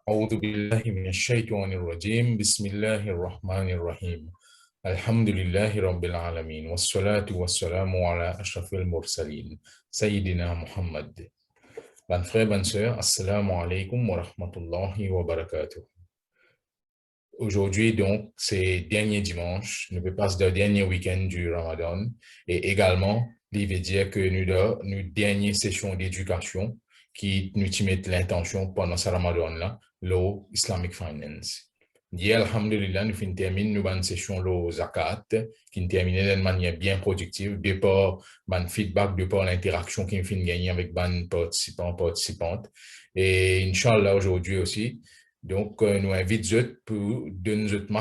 أعوذ بالله من الشيطان الرجيم بسم الله الرحمن الرحيم الحمد لله رب العالمين والصلاة والسلام على أشرف المرسلين سيدنا محمد. Bonnes frères, bonnes sœurs, assalamu alaikum wa rahmatullahi wa barakatuh. Aujourd'hui, donc, c'est dernier dimanche, nous passons le dernier week-end du Ramadan et également, il veut dire que nous dernière session d'éducation qui nous met l'intention pendant ce Ramadan-là, l'eau Islamic Finance. Hier, alhamdulillah, nous finissons terminer nous une session l'eau zakat qui nous termine d'une manière bien productive, de par le feedback, de par l'interaction qui nous finit gagner avec les participants, participantes. Et Inch'Allah, aujourd'hui aussi, donc, nous invitons pour donner notre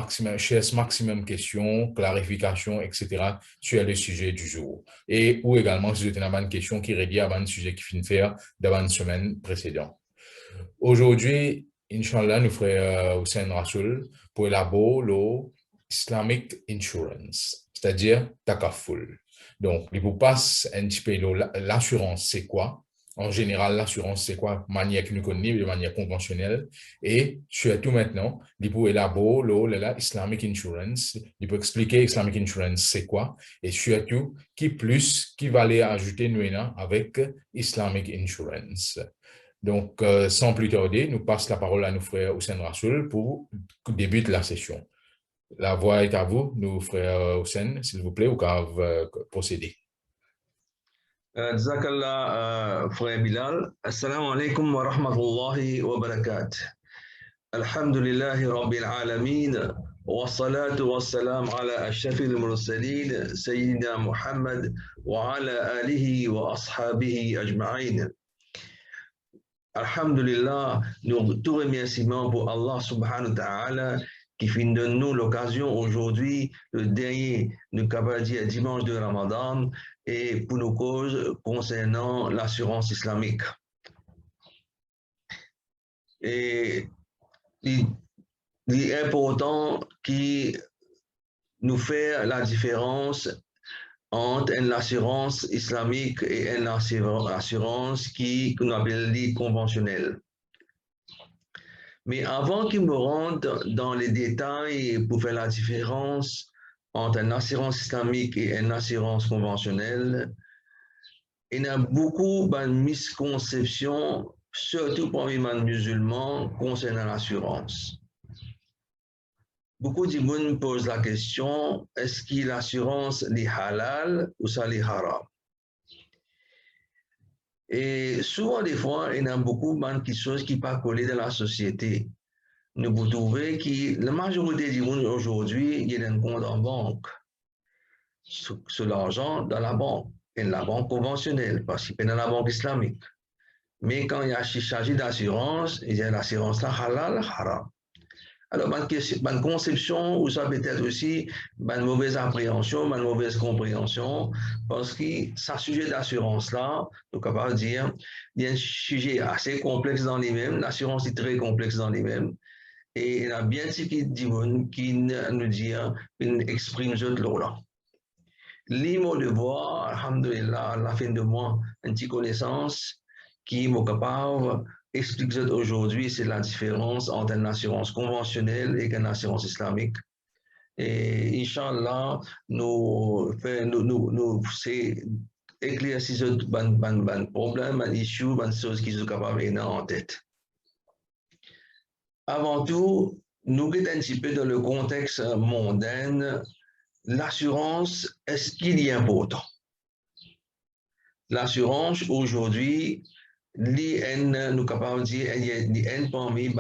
maximum questions, clarifications, etc. sur le sujet du jour. Et ou également, si vous avez une question qui est reliée à un sujet qui finit de faire dans une semaine précédente. Aujourd'hui, Inch'Allah, nous ferons Hussein Rasoul pour élaborer l'Islamic Insurance, c'est-à-dire Takaful. Donc, il vous passe un petit peu l'assurance, c'est quoi? En général, l'assurance, c'est quoi? De manière que nous connaissons, de manière conventionnelle. Et surtout maintenant, il peut élaborer l'Islamic Insurance. Il peut expliquer Islamic Insurance, c'est quoi? Et surtout, qui va aller ajouter nous avec Islamic Insurance. Donc, sans plus tarder, nous passe la parole à nos frères Hussein Rasoul pour débuter la session. La voix est à vous, nos frères Hussein, s'il vous plaît, ou quand procéder. Jazakallah, frère Bilal. Assalamu alaikum wa rahmatullahi wa barakatuh. Alhamdulillahi rabbil alameen. والصلاة والسلام على أشرف المرسلين سيدنا محمد وعلى آله وأصحابه أجمعين. Alhamdulillah, tout remerciement pour Allah subhanahu wa ta'ala qui finit de nous l'occasion aujourd'hui, le dernier, nous capable dire dimanche de Ramadan, et pour nos causes concernant l'assurance islamique. Et il est important qui nous fait la différence entre une assurance islamique et une assurance qui nous appelle dit conventionnelle. Mais avant qu'il me rentre dans les détails pour faire la différence entre une assurance islamique et une assurance conventionnelle, il y a beaucoup de misconceptions, surtout parmi les musulmans, concernant l'assurance. Beaucoup de gens posent la question, est-ce que l'assurance est halal ou ça est haram? Et souvent, des fois, il y a beaucoup de choses qui ne sont pas collées dans la société. Nous pouvons trouver que la majorité des gens aujourd'hui, il y a un compte en banque. Sur l'argent dans la banque, et la banque conventionnelle, parce qu'il est dans la banque islamique. Mais quand il s'agit d'assurance, il y a l'assurance halal, haram. Alors, une conception, ou ça peut être aussi une mauvaise appréhension, une mauvaise compréhension, parce que ce sujet d'assurance-là, nous sommes capables de dire, il y a un sujet assez complexe dans les mêmes, l'assurance est très complexe dans les mêmes, et il y a bien ce qui nous dit, qui exprime ce là. L'imo de voir, alhamdulillah, à la fin de mois, une petite connaissance qui est capable explique aujourd'hui, c'est la différence entre une assurance conventionnelle et une assurance islamique. Et Inch'Allah, nous c'est éclaircir ce problème, un issue, une chose qui sont capables d'avoir en tête. Avant tout, nous sommes un petit peu dans le contexte mondain. L'assurance, est-ce qu'il est important? L'assurance, aujourd'hui, nous capables de dire, il y a parmi les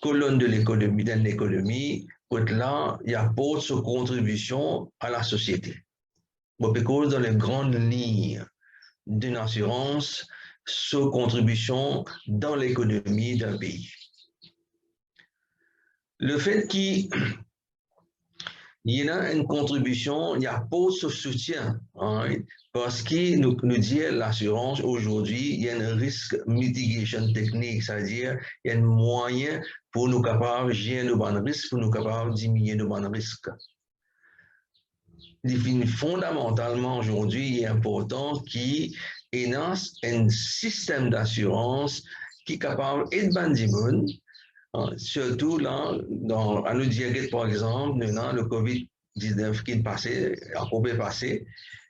colonnes de l'économie, dans l'économie, là, il apporte sa contribution à la société. Parce que dans les grandes lignes d'une assurance, sa contribution dans l'économie d'un pays. Le fait qu'il y a une contribution, il y a pas ce soutien, hein, parce que nous dit l'assurance aujourd'hui, il y a un risque mitigation technique, c'est-à-dire il y a un moyen pour nous capables de gérer nos bons risques, pour nous capables de diminuer nos bons risques. Fondamentalement aujourd'hui, il est important qu'il y ait un système d'assurance qui est capable d'être bandibon, surtout là, à nous dire par exemple, le COVID-19 qui est passé, encore passé,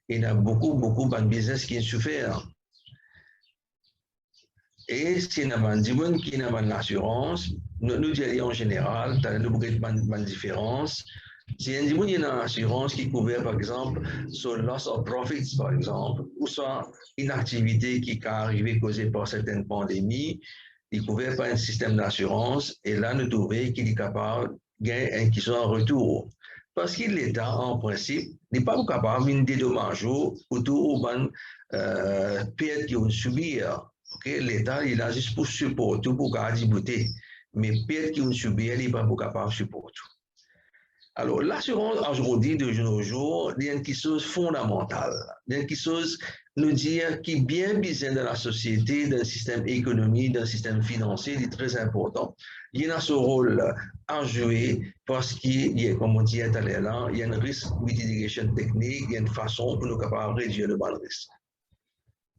il y a beaucoup de business qui ont souffert. Et si nous avons des gens qui ont l'assurance, nous disons en général, nous avons une différence. Si il y a une assurance qui couvre, par exemple, sur loss of profits, par exemple, ou soit une activité qui est arrivée causée par certaines pandémies, il couvert par un système d'assurance, et là, nous trouvons qu'il est capable de gagner un qui soit en retour. Parce que l'État, en principe, n'est pas capable de dédommager autour de perte qu'ils ont subi. Okay? L'État, il a juste pour supporter, pour distribuer. Mais perte qu'ils ont subi, il n'est pas capable de supporter. Alors, l'assurance aujourd'hui, de nos jours, il y a quelque chose de fondamental. Il y a quelque chose, nous dire, qui est bien besoin de la société, d'un système économique, d'un système financier, est très important. Il y a ce rôle à jouer parce qu'il y a, comme on dit tout à l'heure, il y a un risque mitigation technique, il y a une façon pour nous capables de réduire le bon risque.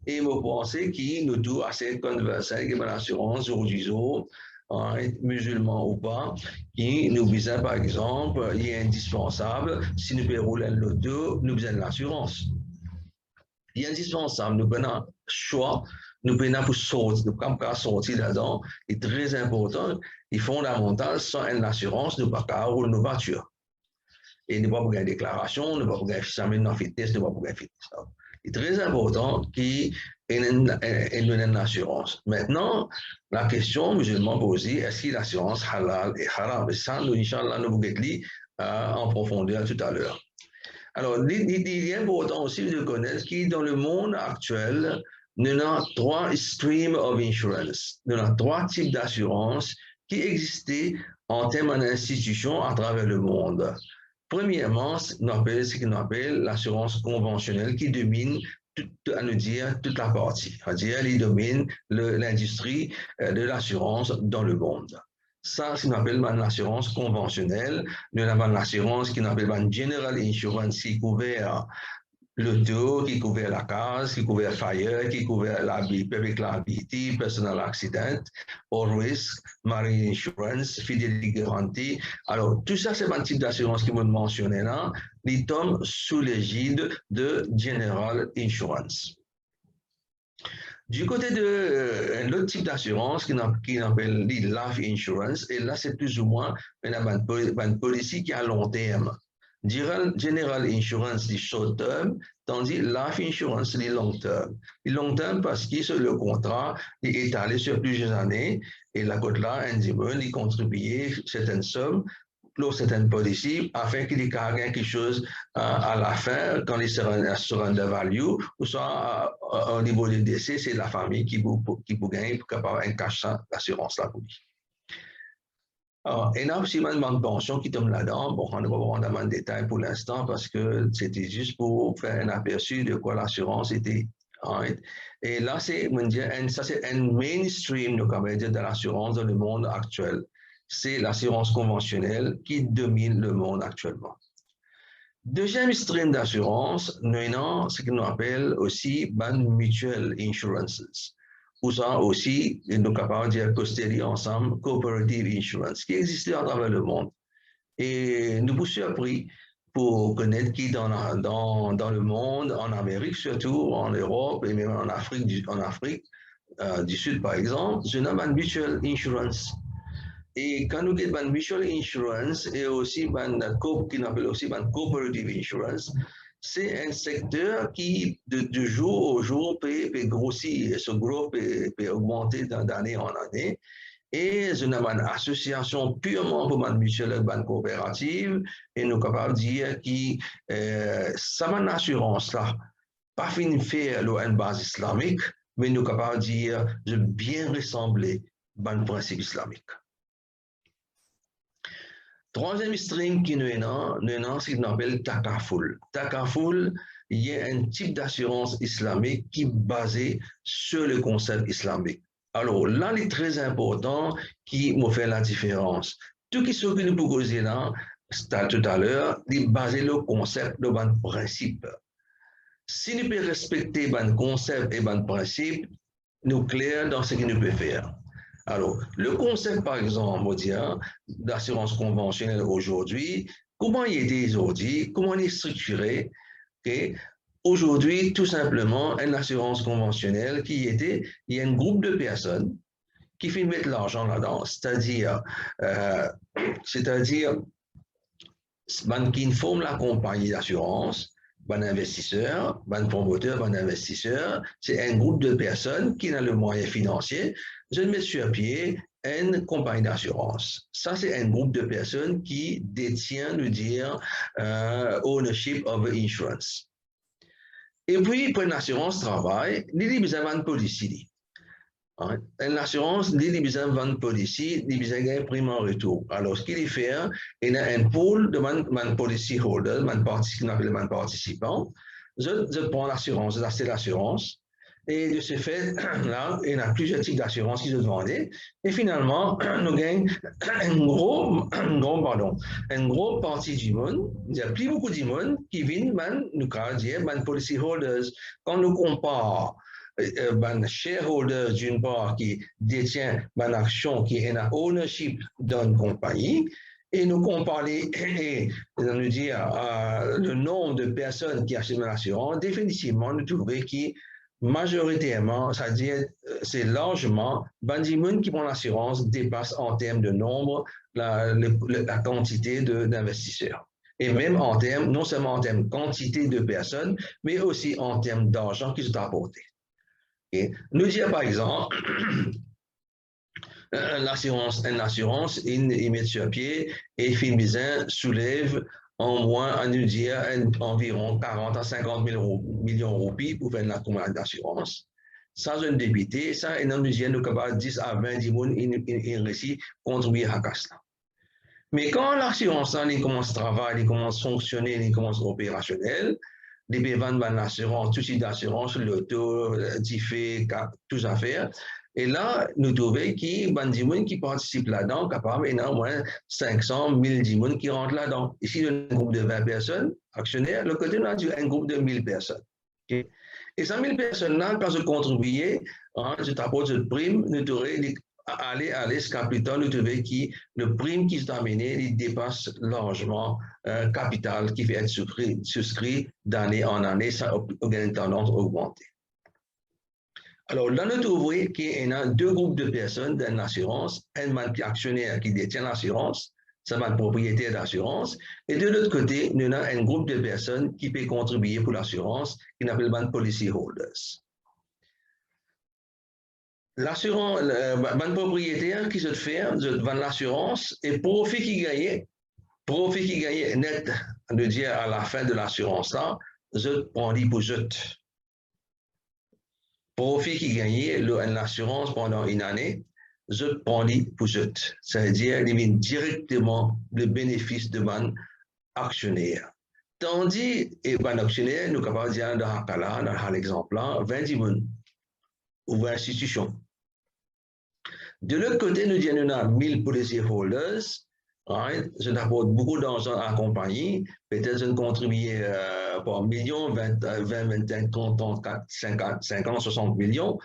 Et je pense que nous devons assez converser avec l'assurance aujourd'hui, musulmans ou pas, qui nous besoin, par exemple, il est indispensable, si nous pouvons rouler l'auto, nous besoin de l'assurance. Il est indispensable, nous prenons choix, nous prenons pour sortir, nous pouvons sortir là-dedans, c'est très important, et fondamental, sans une assurance, nous ne pouvons pas rouler nos voitures. Et nous ne pouvons pas gagner déclaration, nous ne pouvons pas gagner une fitness, nous ne pouvons pas gagner fitness. C'est très important qu'il y ait une assurance. Maintenant, la question musulmane posée, est-ce que l'assurance halal est haram? Et ça, nous, Inch'Allah, nous vous en profondeur tout à l'heure. Alors, il est important aussi de connaître que dans le monde actuel, nous avons 3 streams of insurance. Nous avons 3 types d'assurance qui existaient en termes d'institutions à travers le monde. Premièrement, ce qu'on appelle l'assurance conventionnelle qui domine toute la partie. C'est-à-dire, il domine l'industrie de l'assurance dans le monde. Ça, c'est ce qu'on appelle l'assurance conventionnelle. Nous avons l'assurance qu'on appelle General Insurance qui couvre l'auto, qui couvre la case, qui couvre fire, qui couvre public liability, personal accident, all risk, marine insurance, fidelity guarantee. Alors, tout ça, c'est un type d'assurance qui m'a mentionné là, qui tombe sous l'égide de General Insurance. Du côté de l'autre type d'assurance qui appelle life insurance, et là, c'est plus ou moins une policy qui est à long terme. General Insurance du short term, tandis Life Insurance du long term. Du long term parce que le contrat est étalé sur plusieurs années et la côte-là, il contribue certaines sommes pour certaines policies afin qu'il y ait quelque chose à la fin quand il sera un surrender value ou soit au niveau du décès, c'est la famille qui peut gagner pour avoir un cash d'assurance là pour lui. Et là aussi, il y a une pension qui tombe là-dedans. Bon, on ne va pas rentrer dans le détail pour l'instant parce que c'était juste pour faire un aperçu de quoi l'assurance était. Right? Et là, ça c'est un mainstream de l'assurance dans le monde actuel. C'est l'assurance conventionnelle qui domine le monde actuellement. Deuxième stream d'assurance, nous avons ce qu'on appelle aussi mutual insurances. Ou ça aussi, nous sommes capables de dire custody ensemble, cooperative insurance, qui existe à travers le monde. Et nous sommes surpris pour connaître qui dans le monde, en Amérique surtout, en Europe et même en Afrique du Sud, par exemple, je nomme mutual insurance. Et quand nous avons mutual insurance et aussi qui appelle aussi cooperative insurance, c'est un secteur qui, de jour au jour, peut grossir, ce gros peut augmenter d'année en année. Et c'est une association purement pour une mutuelle coopérative. Et nous sommes capables de dire que ça va une assurance là, pas fini de faire une base islamique, mais nous sommes capables de dire de bien ressembler à un principe islamique. Troisième stream qui nous avons, c'est ce qu'on appelle Takaful. Takaful, il y a un type d'assurance islamique qui est basé sur le concept islamique. Alors là, il est très important qui me fait la différence. Tout ce que nous pouvons causer là, tout à l'heure, il basé le concept de bon principe. Si nous pouvons respecter bon concept et bon principe, nous clair dans ce que nous pouvons faire. Alors, le concept, par exemple, d'assurance conventionnelle aujourd'hui, comment il est aujourd'hui, comment il est structuré? Okay? Aujourd'hui, tout simplement, une assurance conventionnelle il y a un groupe de personnes qui fait mettre l'argent là-dedans, c'est-à-dire, qui forment la compagnie d'assurance, un investisseur, un promoteur, un investisseur, c'est un groupe de personnes qui ont le moyen financier, je mets sur pied une compagnie d'assurance. Ça, c'est un groupe de personnes qui détient, nous dire, ownership of insurance. Et puis, pour une assurance travail, il y a besoin de policy. Une assurance, il y a besoin de policy, il y a besoin d'un prime en retour. Alors, ce qu'il fait, il y a un pool de policy holder, qu'on appelle un participant. Je prends l'assurance, j'achète l'assurance. Et de ce fait, là, il y a plusieurs types d'assurances qui se vendent. Et finalement, nous gagnons une grosse partie du monde, il y a plus beaucoup de monde qui viennent, nous dire, policy holders. Quand nous comparons shareholder d'une part qui détient une action qui est un ownership d'une compagnie, et nous comparer et nous dire le nombre de personnes qui achètent l'assurance, définitivement nous trouvons que majoritairement, c'est-à-dire c'est largement, gens qui prend l'assurance dépasse en termes de nombre la quantité d'investisseurs. Et même en termes, non seulement en termes de quantité de personnes, mais aussi en termes d'argent qui sont apportés. Okay. Nous dire par exemple, une assurance, il met sur pied et Finbizin soulève en moins, à nous dire, environ 40 à 50 millions de roupies pour faire la commande d'assurance. Sans un débité, ça, et nous disons, nous capables 10 à 20 personnes, il réussit contribuer à ça. Mais quand l'assurance, il commence à travailler, il commence à fonctionner, il commence à opérationnel, les peut vendre l'assurance, tout type d'assurance, l'auto, TIFE, tout ça faire. Et là, nous trouvons qu'il y a des gens qui participent là-dedans, capable, il y a au moins 500, 1000 gens qui rentrent là-dedans. Ici, il y a un groupe de 20 personnes, actionnaires, le côté, on a un groupe de 1000 personnes. Okay? Et ces 1000 personnes-là, quand je contribuais, je t'apporte une prime, nous trouvons aller ce capital, nous trouvons que le prime qui s'est amené, il dépasse largement capital qui fait être souscrit d'année en année, ça a une tendance à augmenter. Alors là, nous trouvons qu'il y a deux groupes de personnes dans l'assurance, un actionnaire qui détient l'assurance, c'est un propriétaire d'assurance, et de l'autre côté, nous avons un groupe de personnes qui peut contribuer pour l'assurance, qui s'appelle les policy holders. L'assurance, le propriétaire qui se fait, vend l'assurance et profit qui gagne net, de dire à la fin de l'assurance là, je prends pour je. Profit qui gagne l'assurance pendant une année, je prends pour je. C'est-à-dire, il vient directement le bénéfice de mon actionnaire. Tandis, et mon actionnaire, nous capables de dire dans l'exemple là, 20 000 ou 20 institutions. De l'autre côté, nous avons 1000 policy holders. Right? Je n'apporte beaucoup d'argent à la compagnie. Peut-être je contribue par millions, 20, 25, 30, 50, 60 millions.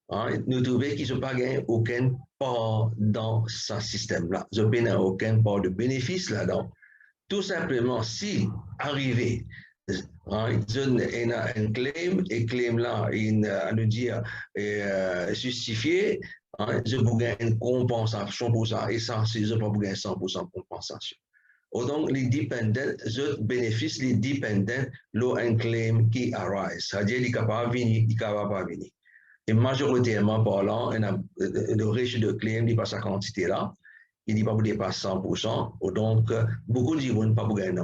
Right? Nous trouvons qu'ils n'ont pas gagné aucun part dans ce système-là. Ils n'ont pas aucun part de bénéfice là-dedans. Tout simplement, si arrivé, il y a un claim, et claim là, il nous dit justifié, je vous gagne une compensation pour ça, et ça, c'est je ne peux pas gagner 100% de compensation. Donc, les dépendants, je bénéficie les dépendants, l'ont un claim qui arise, c'est-à-dire qu'il ne peut pas venir, il ne peut pas venir. Et majoritairement parlant, le riche de claim, il passe à quantité là, il ne peut pas dépasser 100%, donc beaucoup de gens ne peuvent pas gagner.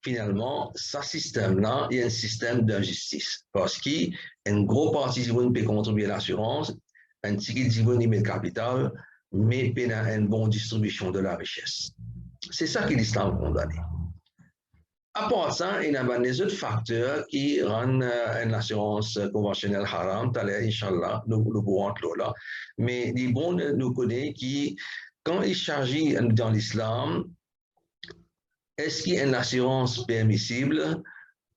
Finalement, ce système-là, il y a un système d'injustice, parce qu'une grosse partie des gens peut contribuer à l'assurance, un petit gens met le capital, mais il y a une bonne distribution de la richesse. C'est ça qui est l'islam condamné. À part ça, il y a des autres facteurs qui rendent une assurance conventionnelle haram, Inch'Allah, nous pourrons là. Mais les bons nous connaissent qui, quand il s'agit dans l'islam, est-ce qu'il y a une assurance permissible?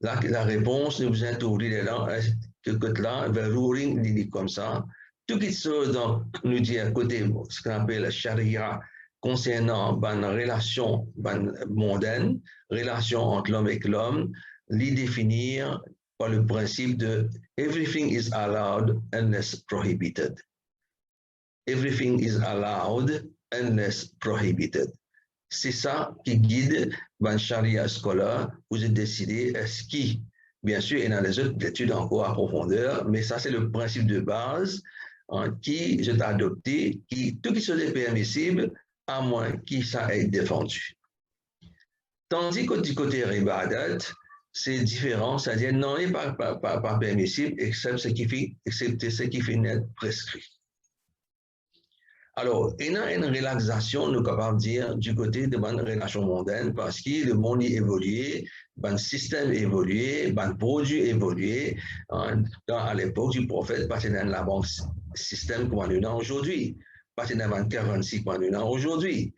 La réponse, nous vous introduisons là, que là, le ruling dit comme ça. tout qui se donc nous dit à côté ce qu'on appelle la charia concernant une relation mondaine, relation entre l'homme et l'homme, les définir par le principe de everything is allowed unless prohibited. Everything is allowed unless prohibited. C'est ça qui guide le charia scolaire. Vous êtes décidé, est-ce qui, bien sûr, il y a des autres études encore à profondeur, mais ça, c'est le principe de base qui est adopté, qui, tout qui serait permissible, à moins que ça ait défendu. Tandis que du côté ribadat, c'est différent, c'est-à-dire non, il n'est pas permissible, excepté ce qui fait net prescrit. Alors, il y a une relaxation, nous sommes capables de dire, du côté de la relation mondaine, parce que le monde est évolué, le système évolué, le produit évolué. À l'époque du prophète, pas dans la banque système qu'on a aujourd'hui, pas dans la 46 qu'on a aujourd'hui.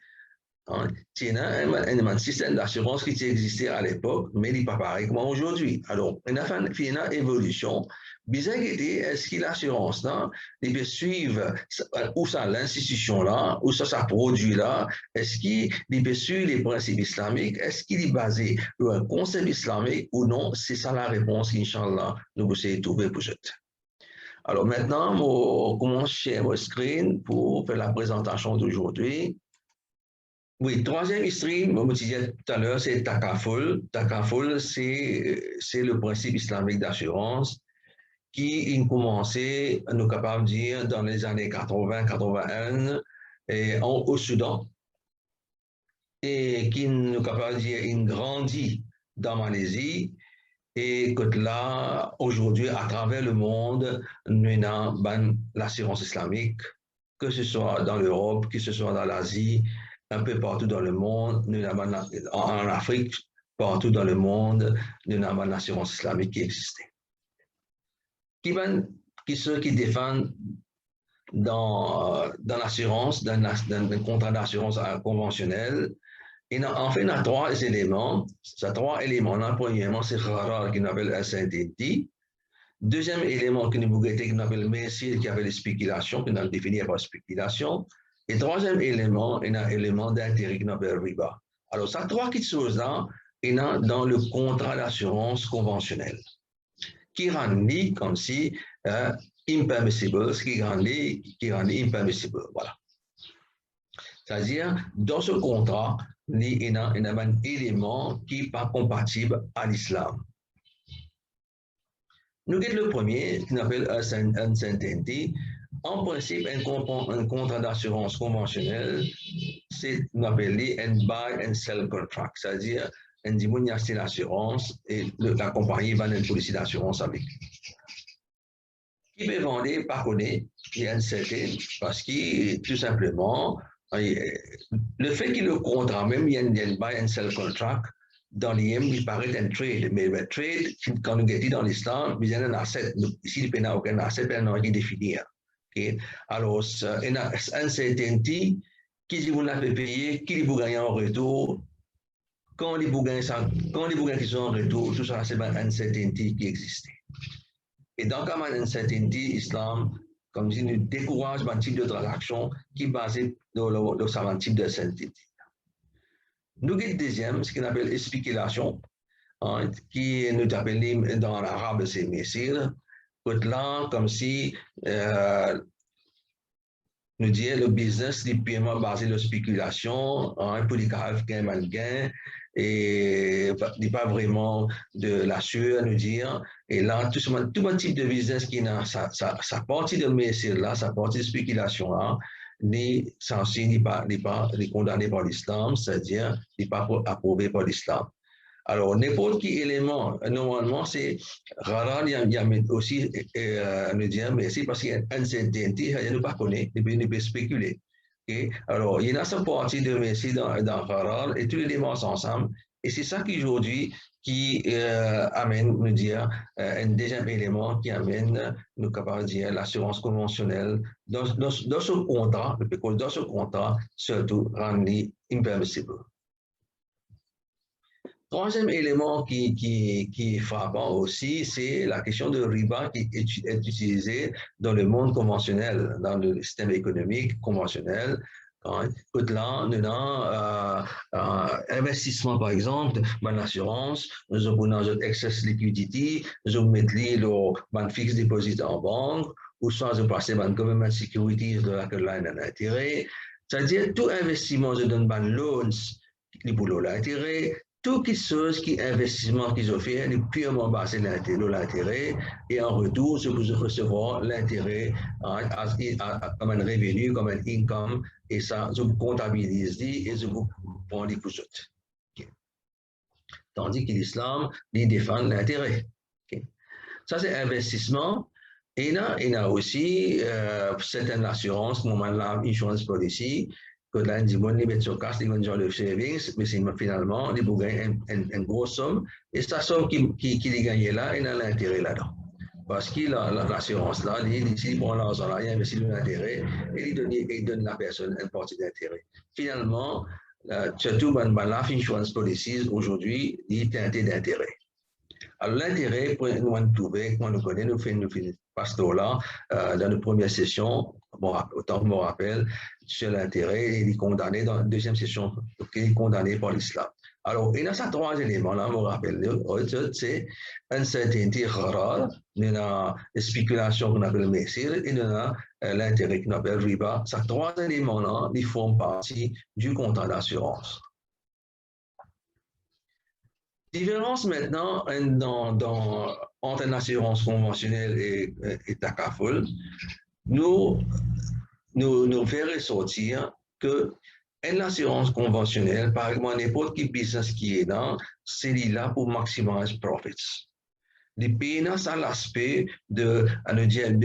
Il y a un système d'assurance qui existait à l'époque, mais il n'est pas pareil comme aujourd'hui. Alors, il y a une évolution. Bizarre est-ce que l'assurance là, il peut suivre où ça l'institution là, où ça produit là, est-ce qu'il peut suivre les principes islamiques, est-ce qu'il est basé sur un concept islamique ou non? C'est ça la réponse, Inch'Allah, nous essayons de trouver pour ça. Alors maintenant, on commence chez mon screen pour faire la présentation d'aujourd'hui. Oui, troisième stream, comme je disais tout à l'heure, c'est Takaful. Takaful, c'est le principe islamique d'assurance qui a commencé, nous capables de dire, dans les années 80-81 au Soudan, et qui nous capables de dire, il grandit dans Malaisie, et que là, aujourd'hui, à travers le monde, nous avons l'assurance islamique, que ce soit dans l'Europe, que ce soit dans l'Asie, un peu partout dans le monde, nous avons en Afrique, partout dans le monde, nous avons l'assurance islamique qui existait. Ceux qui défendent dans l'assurance, dans un contrat d'assurance conventionnel, en fait, il y a trois éléments. Ces trois éléments-là, premièrement, c'est Gharar qui appelle uncertainty. Deuxième élément que nous appelle Messir qui appelle spéculation, que nous avons défini par spéculation. Et troisième élément, il y a un élément d'intérêt qui appelle riba. Alors, ces trois choses-là, il y a dans le contrat d'assurance conventionnel, qui rend comme si impermissible, ce qui rend impermissible. Voilà. C'est-à-dire, dans ce contrat, il y a un élément qui n'est pas compatible à l'islam. Nous avons le premier, qui s'appelle uncertainty. En principe, un contrat d'assurance conventionnel, c'est appelé un buy and sell contract, c'est-à-dire un dimanche acheter l'assurance et la compagnie va une police d'assurance avec lui. Qui peut vendre, par contre, il y a un certain, parce que tout simplement, le fait qu'il y ait le contrat, même il y a un buy and sell contract, dans l'IM, il paraît un trade, mais le trade, quand nous dit dans l'islam, il y a un asset. Ici, il n'y a aucun asset, il n'y a rien définir. Okay? Alors, il y a un uncertainty, qui vous l'avez payé, qui vous gagne en retour, quand vous gagnez qui sont en retour, tout ça, c'est un uncertainty qui existe. Et dans le uncertainty, l'islam, comme je dis, nous décourage un type de transaction qui est basé sur un type de uncertainty. Nous avons le deuxième, ce qu'on appelle spéculation, qui nous appelle dans l'arabe, c'est Messir. Là, comme si nous disions le business est purement basé sur la spéculation, pour les gain, gain, et il n'est pas vraiment de l'assure, nous dire. Et là, tout un type de business qui a sa partie de Messir là, sa partie de spéculation là, n'est censé n'est pas condamné par l'islam, c'est-à-dire n'est pas approuvé par l'islam. Alors, n'importe quel élément, normalement, c'est rare, il y a aussi, nous dire, mais c'est parce qu'il y a une uncertainty, il ne pas connaît, il ne peut spéculer. Okay? Alors, il y a cette partie de Messi dans Rara et tous les éléments ensemble, et c'est ça qui aujourd'hui qui amène, nous dire, un deuxième élément qui amène, nous capables de dire, l'assurance conventionnelle dans ce contrat, dans ce contrat, surtout rendu impermissible. Troisième élément qui est frappant aussi, c'est la question de riba qui est utilisée dans le monde conventionnel, dans le système économique conventionnel. Là, nous avons investissement, par exemple, dans l'assurance, nous avons notre excess liquidity, nous avons mis le fixe deposit en banque, ou soit nous passer dans government securities de la line en intérêt. C'est-à-dire, tout investissement, nous donne des loans, les boulots l'intérêt, toute chose qui investissement qu'ils ont fait est purement basé sur l'intérêt et en retour, je vous recevoir l'intérêt comme un revenu, comme un income et ça, je vous comptabilise et je vous prends les coups. Okay. Tandis que l'islam, il défend l'intérêt. Okay. Ça, c'est investissement. Et là, il y a aussi certaines assurances, comme la insurance policy, que là, ils vont les mettre sur cash, ils vont genre le savings, mais finalement, ils vont gagner une grosse somme. Et cette somme qui est gagnée là, il y a l'intérêt là-dedans. Parce que l'assurance là, il prend l'argent là, il investit l'intérêt et il donne à la personne une partie d'intérêt. Finalement, surtout dans la insurance policy, aujourd'hui, il est teinté d'intérêt. Alors, l'intérêt, pour nous trouver, quand nous connaissons, nous faisons pasteur là, dans la première session, bon, autant que je me rappelle, sur l'intérêt, il est condamné dans la deuxième session, il est condamné par l'islam. Alors, il y a ces trois éléments-là, je me rappelle, c'est uncertainty, gharar, il y a la spéculation qu'on appelle messir, et il y a l'intérêt qu'on appelle riba. Ces trois éléments-là, ils font partie du contrat d'assurance. Différence maintenant entre une assurance conventionnelle et takaful, nous fait ressortir que une assurance conventionnelle, par exemple, n'importe quel business qui est dans, c'est là pour maximiser profits. Les PNA, ça l'aspect de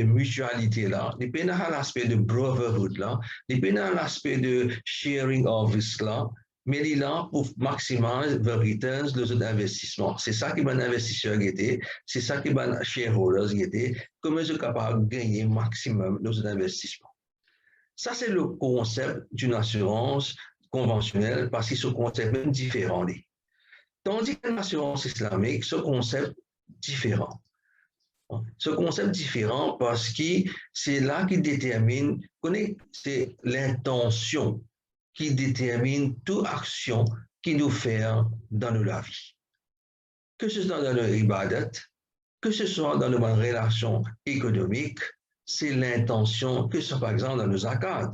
mutualité là, les PNA a l'aspect de brotherhood là, les PNA a l'aspect de sharing of risk là, mais il est là pour maximiser les returns de nos investissements. C'est ça qui va l'investisseur guetter, c'est ça qui va shareholders guetter, comment je suis capable de gagner maximum de nos investissements. Ça, c'est le concept d'une assurance conventionnelle parce que ce concept est différent. Tandis qu'une assurance islamique, ce concept différent. Ce concept différent parce que c'est là qui détermine, c'est l'intention qui détermine toute action qui nous fait dans la vie. Que ce soit dans le ibadat, que ce soit dans nos relations économiques, c'est l'intention, que ce soit par exemple dans nos zakat.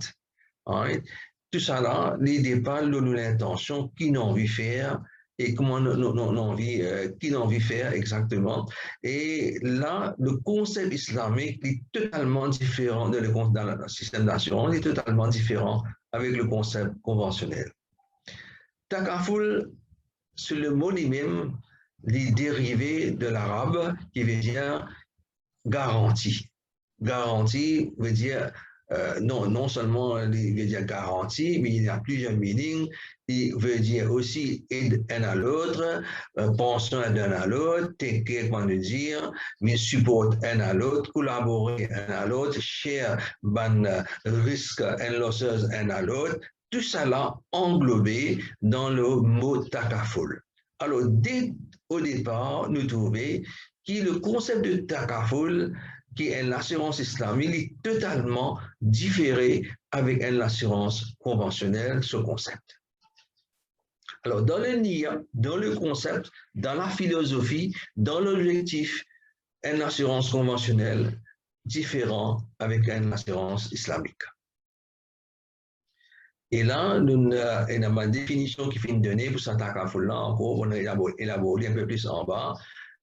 Right? Tout ça là, il dépend de l'intention qui nous envie faire et comment qui nous envie faire exactement. Et là, le concept islamique est totalement différent dans le système d'assurance, est totalement différent avec le concept conventionnel. Takaful, c'est le mot lui-même, les dérivés de l'arabe qui veut dire garantie. Garantie veut dire non seulement il veut dire garantie, mais il y a plusieurs meanings. Il veut dire aussi aide un à l'autre, penser d'un à l'autre, take care, comment le dire, mais support un à l'autre, collaborer un à l'autre, share risques and losses un à l'autre. Tout ça là englobé dans le mot takaful. Alors, dès au départ, nous trouvons que le concept de takaful, qui est l'assurance islamique, est totalement différé avec l'assurance conventionnelle, ce concept. Alors, dans le NIA, dans le concept, dans la philosophie, dans l'objectif, une assurance conventionnelle différent avec une assurance islamique. Et là, nous avons une définition qui fait une donnée pour cet takaful-là, encore, on a élaboré un peu plus en bas.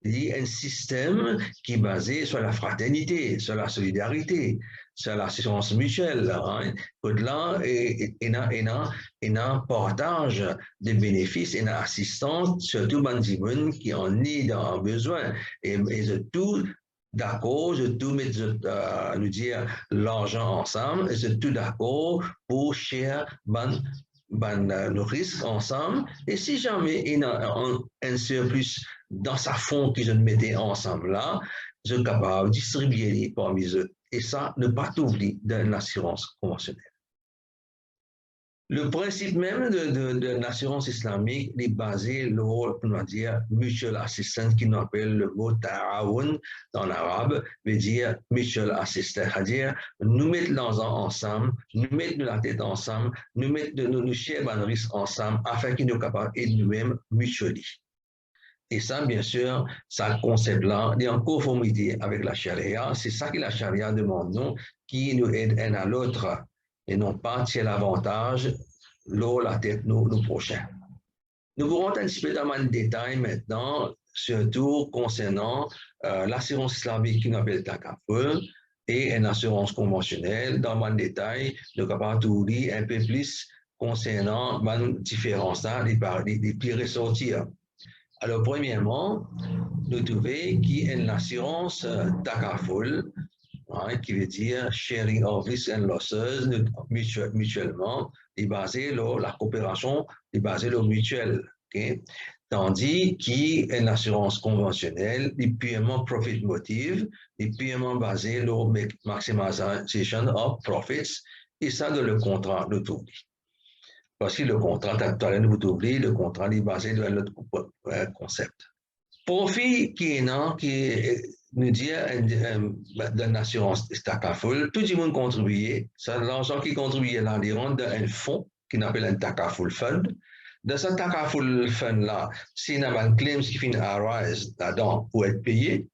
Il y a un système qui est basé sur la fraternité, sur la solidarité, sur l'assurance mutuelle. Hein. Là, il y a un partage des bénéfices, il y a une assistance, surtout dans les gens qui en ont besoin. Et tout d'accord, je tout mettre, nous dire l'argent ensemble, et je tout d'accord pour share nos risques ensemble. Et si jamais il y a un surplus dans sa fond que je mettais ensemble là, je suis capable de distribuer parmi eux. Et ça, ne pas t'oublier dans l'assurance conventionnelle. Le principe même de l'assurance islamique est basé sur, on va dire, mutual assistance, qui nous appelle le mot ta'awun dans l'arabe, veut dire mutual assistance, c'est-à-dire nous mettre l'argent ensemble, nous mettre la tête ensemble, nous mettre nos chers risques ensemble, afin qu'ils nous capables d'aider nous-mêmes mutually. Et ça, bien sûr, ça concept-là est en conformité avec la charia. C'est ça que la charia demande, nous, qui nous aide un à l'autre, et non pas tirer l'avantage, l'eau, la tête, nous prochains. Nous pourrons un petit peu dans le détail maintenant, surtout concernant l'assurance islamique qu'on appelle takaful et une assurance conventionnelle. Dans le détail, nous allons tout dire un peu plus concernant la différence, les plus ressortir. Alors, premièrement, nous trouvons qu'il y a une assurance takaful, qui veut dire sharing of risks and losses mutuellement, est basée sur la coopération, est basée sur le mutuel. Okay? Tandis qu'une assurance conventionnelle est purement profit motive, est purement basée sur maximization of profits, et ça dans le contrat de tout. Parce que le contrat, vous oubliez, le contrat est basé sur un autre concept. Profit qui nous dit d'une assurance takaful, tout le monde contribue. C'est l'argent qui contribue là, il rentre dans un fonds qu'on appelle un takaful fund. Dans ce takaful fund-là, s'il y a un claim qui finit arise là-dedans pour être payé,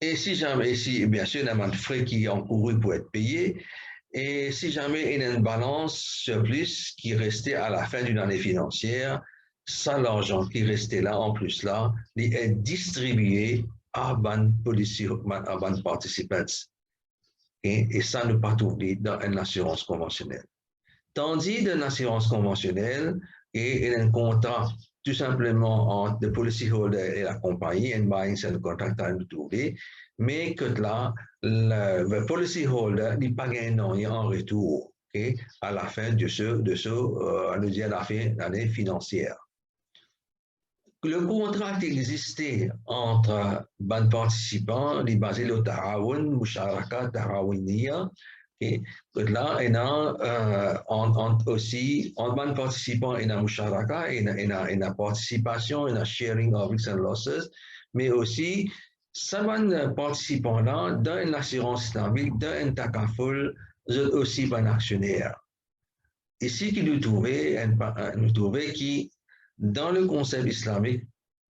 et si jamais, bien sûr, il y a un frais qui est encouru pour être payé, et si jamais il y a une balance surplus qui restait à la fin d'une année financière, ça, l'argent qui restait là, en plus là, il est distribué à ban participants. Et ça ne pas trouvé dans une assurance conventionnelle. Tandis d'une assurance conventionnelle, et il y a un contrat tout simplement entre le policyholder et la compagnie, un buying sell contract à nous trouver, mais que là, le policyholder n'est pas gagné en retour, okay, à la fin de à la fin de l'année financière. Le contrat qui existait entre les participants est basé sur le Ta'awun, Musharaka, Ta'awuniya. Et là, il y a aussi, entre les participants, il y a Musharaka, il y a participation, il y a sharing of risks and losses, mais aussi, ces participants-là, dans une assurance islamique, dans un takaful, sont aussi un actionnaire. Ici, nous trouvons qui dans le concept islamique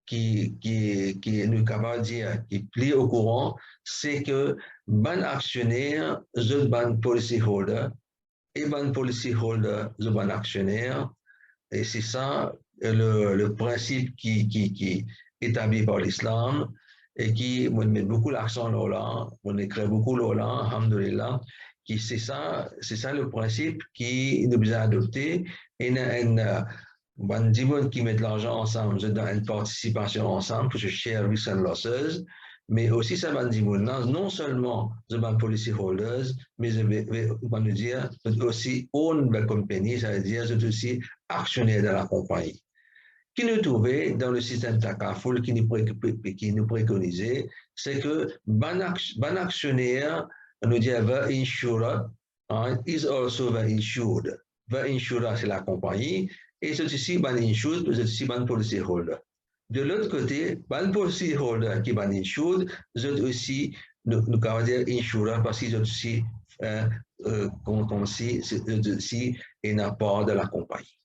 qui nous capable de dire, qui plie au courant, c'est que ban actionnaire, je ban policyholder, et ban policyholder, je ban actionnaire, et c'est ça le principe qui est établi par l'islam, et qui met beaucoup l'accent là, on écrit beaucoup là, alhamdoulilah, qui c'est ça le principe qui nous a adopté, et ban dimon qui met de l'argent ensemble, dans une participation ensemble pour se share risks and losses, mais aussi ça ban dimon non seulement the ban policy holders, mais on va dire aussi own la compagnie, ça veut dire aussi actionnaire de la compagnie. Qui nous trouvait dans le système takaful qui nous préconisait, c'est que ban actionnaire, nous dit the insurer is also the insured. The insurer, c'est la compagnie, et c'est aussi ban insured, c'est aussi ban policy holder. De l'autre côté, ban policy holder qui ban insured, c'est aussi, nous pouvons dire insurer parce qu'ils sont aussi, c'est aussi un apport de la compagnie.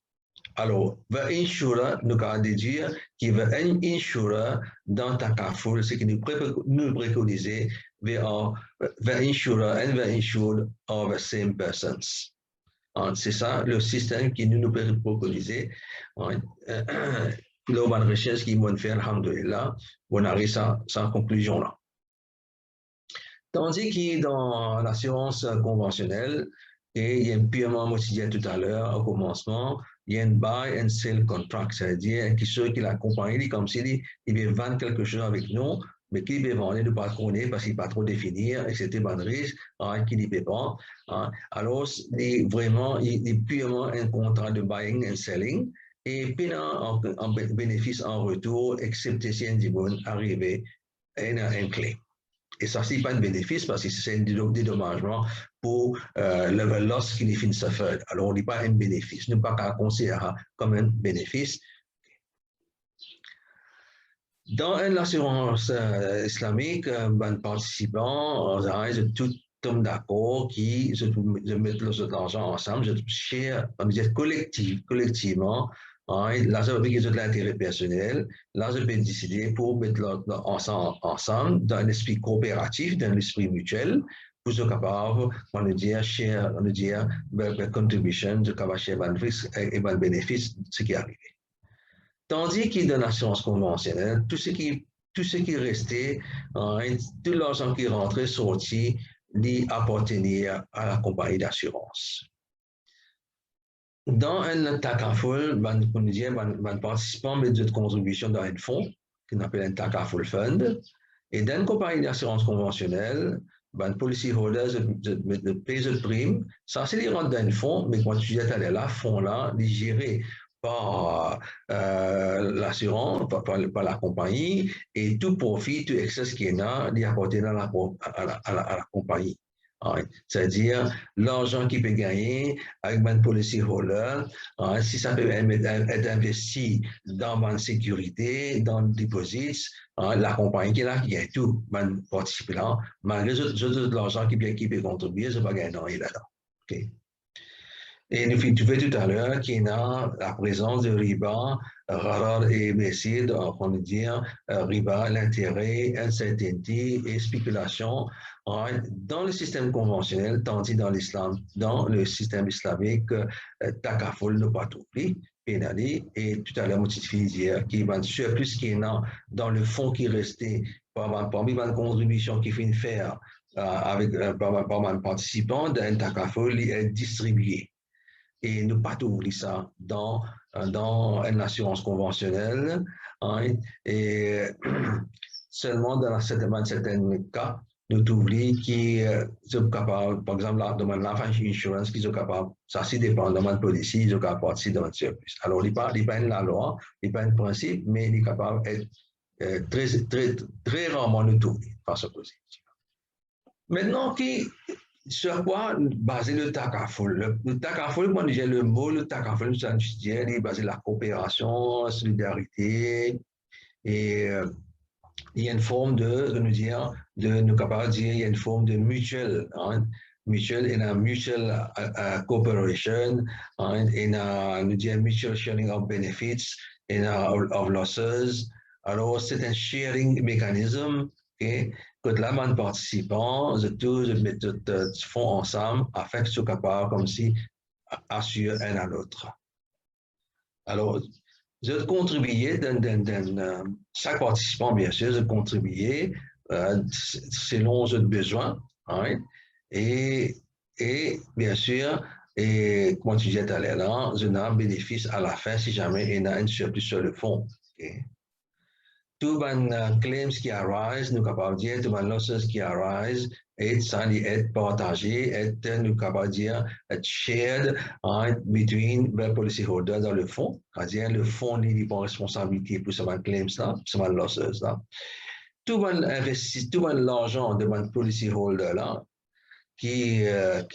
Alors, the insurer, nous pouvons dire qu'il veut un insurer dans takaful, ce qui nous préconisait, the insurer and the insured are the same persons. C'est ça le système qui nous préconisait. Là, on a une recherche qui m'a fait, alhamdoulilah, on arrive à cette conclusion-là. Tandis que dans l'assurance conventionnelle, et il y a purement, moi je disais tout à l'heure, au commencement, il y a un buy and sell contract, c'est-à-dire que ceux qui la compagnie, comme s'il veut vendre quelque chose avec nous, mais qui veut vendre, ne pas connaître parce qu'il n'est pas trop définir, et c'était un risque, qui ne peut pas. Alors, vraiment, il est purement un contrat de buying and selling, et puis en bénéfice en retour, excepté si un dibon arrivé à un clé. Et ça, c'est pas un bénéfice parce que c'est un dédommagement pour le loss qui n'est pas fait. Alors, on ne dit pas un bénéfice. Nous ne pouvons pas considérer comme un bénéfice. Dans l'assurance islamique, les participants ont tout tombe d'accord qui je mettre l'argent ensemble, je share, on dit collectivement, là je vais de l'intérêt personnel, là je vais décider pour mettre ensemble dans un esprit coopératif, dans l'esprit mutuel, pour être capable, on va dire share, on va dire contribution, de capable share et bénéfice de ce qui est arrivé. Tandis que dans l'assurance conventionnelle, tout ce qui restait, tout l'argent qui rentrait, sorti, lui appartenir à la compagnie d'assurance. Dans un TACAFUL, un participant met de contribution dans un fonds qu'on appelle un TACAFUL Fund. Et dans une compagnie d'assurance conventionnelle, un policyholder paye de prime. Ça, c'est les rentre dans un fonds, mais quand tu es allé là, fonds-là, il est géré par l'assurance, par la compagnie, et tout profit, tout excès qui est là, il appartient à la compagnie. C'est-à-dire l'argent qui peut gagner avec un policyholder, si ça peut être investi dans une sécurité, dans le deposits, la compagnie qui est là, qui gagne tout, man participant, malgré l'argent qui peut contribuer, ça va gagner là-dedans. Okay. Et nous avons vu tout à l'heure qu'il y a la présence de riba, rare et baissé, on va dire, riba, l'intérêt, incertitude et spéculation dans le système conventionnel, tandis dans l'islam, dans le système islamique, takaful ne pas tout pris, pénali, et tout à l'heure, je dire qu'il va surplus qui est dans le fonds qui restait parmi les contributions qu'il fait faire avec par un participant d'un takaful est distribué. Et ne pas ouvrir ça dans une assurance conventionnelle. Et seulement dans certains cas, nous ouvrons qui sont capables, par exemple, dans life insurance, qui sont capables, ça c'est dépendamment de la policy, ils sont capables de participer dans le surplus. Alors, il n'est pas la loi, il n'est pas un principe, mais il est capable d'être très rarement nous ouvrir face au positif. Maintenant, sur quoi baser le takaful? Le takaful, moi, j'ai le mot, le takaful, c'est basé sur la coopération, la solidarité, et il y a une forme de nous capables de dire, il y a une forme de mutual, mutual et la mutual cooperation, et nous disons mutual sharing of benefits et of losses. Alors, c'est un sharing mécanisme, okay? Que la main participants, tous font ensemble afin qu'ils soient capables, comme si, assurer un à l'autre. Alors, je contribuer chaque participant, bien sûr, je contribuer selon ses besoins, et bien sûr, et comme tu disais tout à l'heure, je n'ai un bénéfice à la fin si jamais il y a un surplus sur le fond. Okay? Tous les claims qui arisent, nous capables de dire, tous les losses qui arisent, et ça doit être partagé, nous capables de dire, shared between the policyholders dans le fonds, c'est-à-dire le fonds n'est pas responsabilité pour ces claims-là, ces losses-là. Tout l'argent de mon policyholder-là qui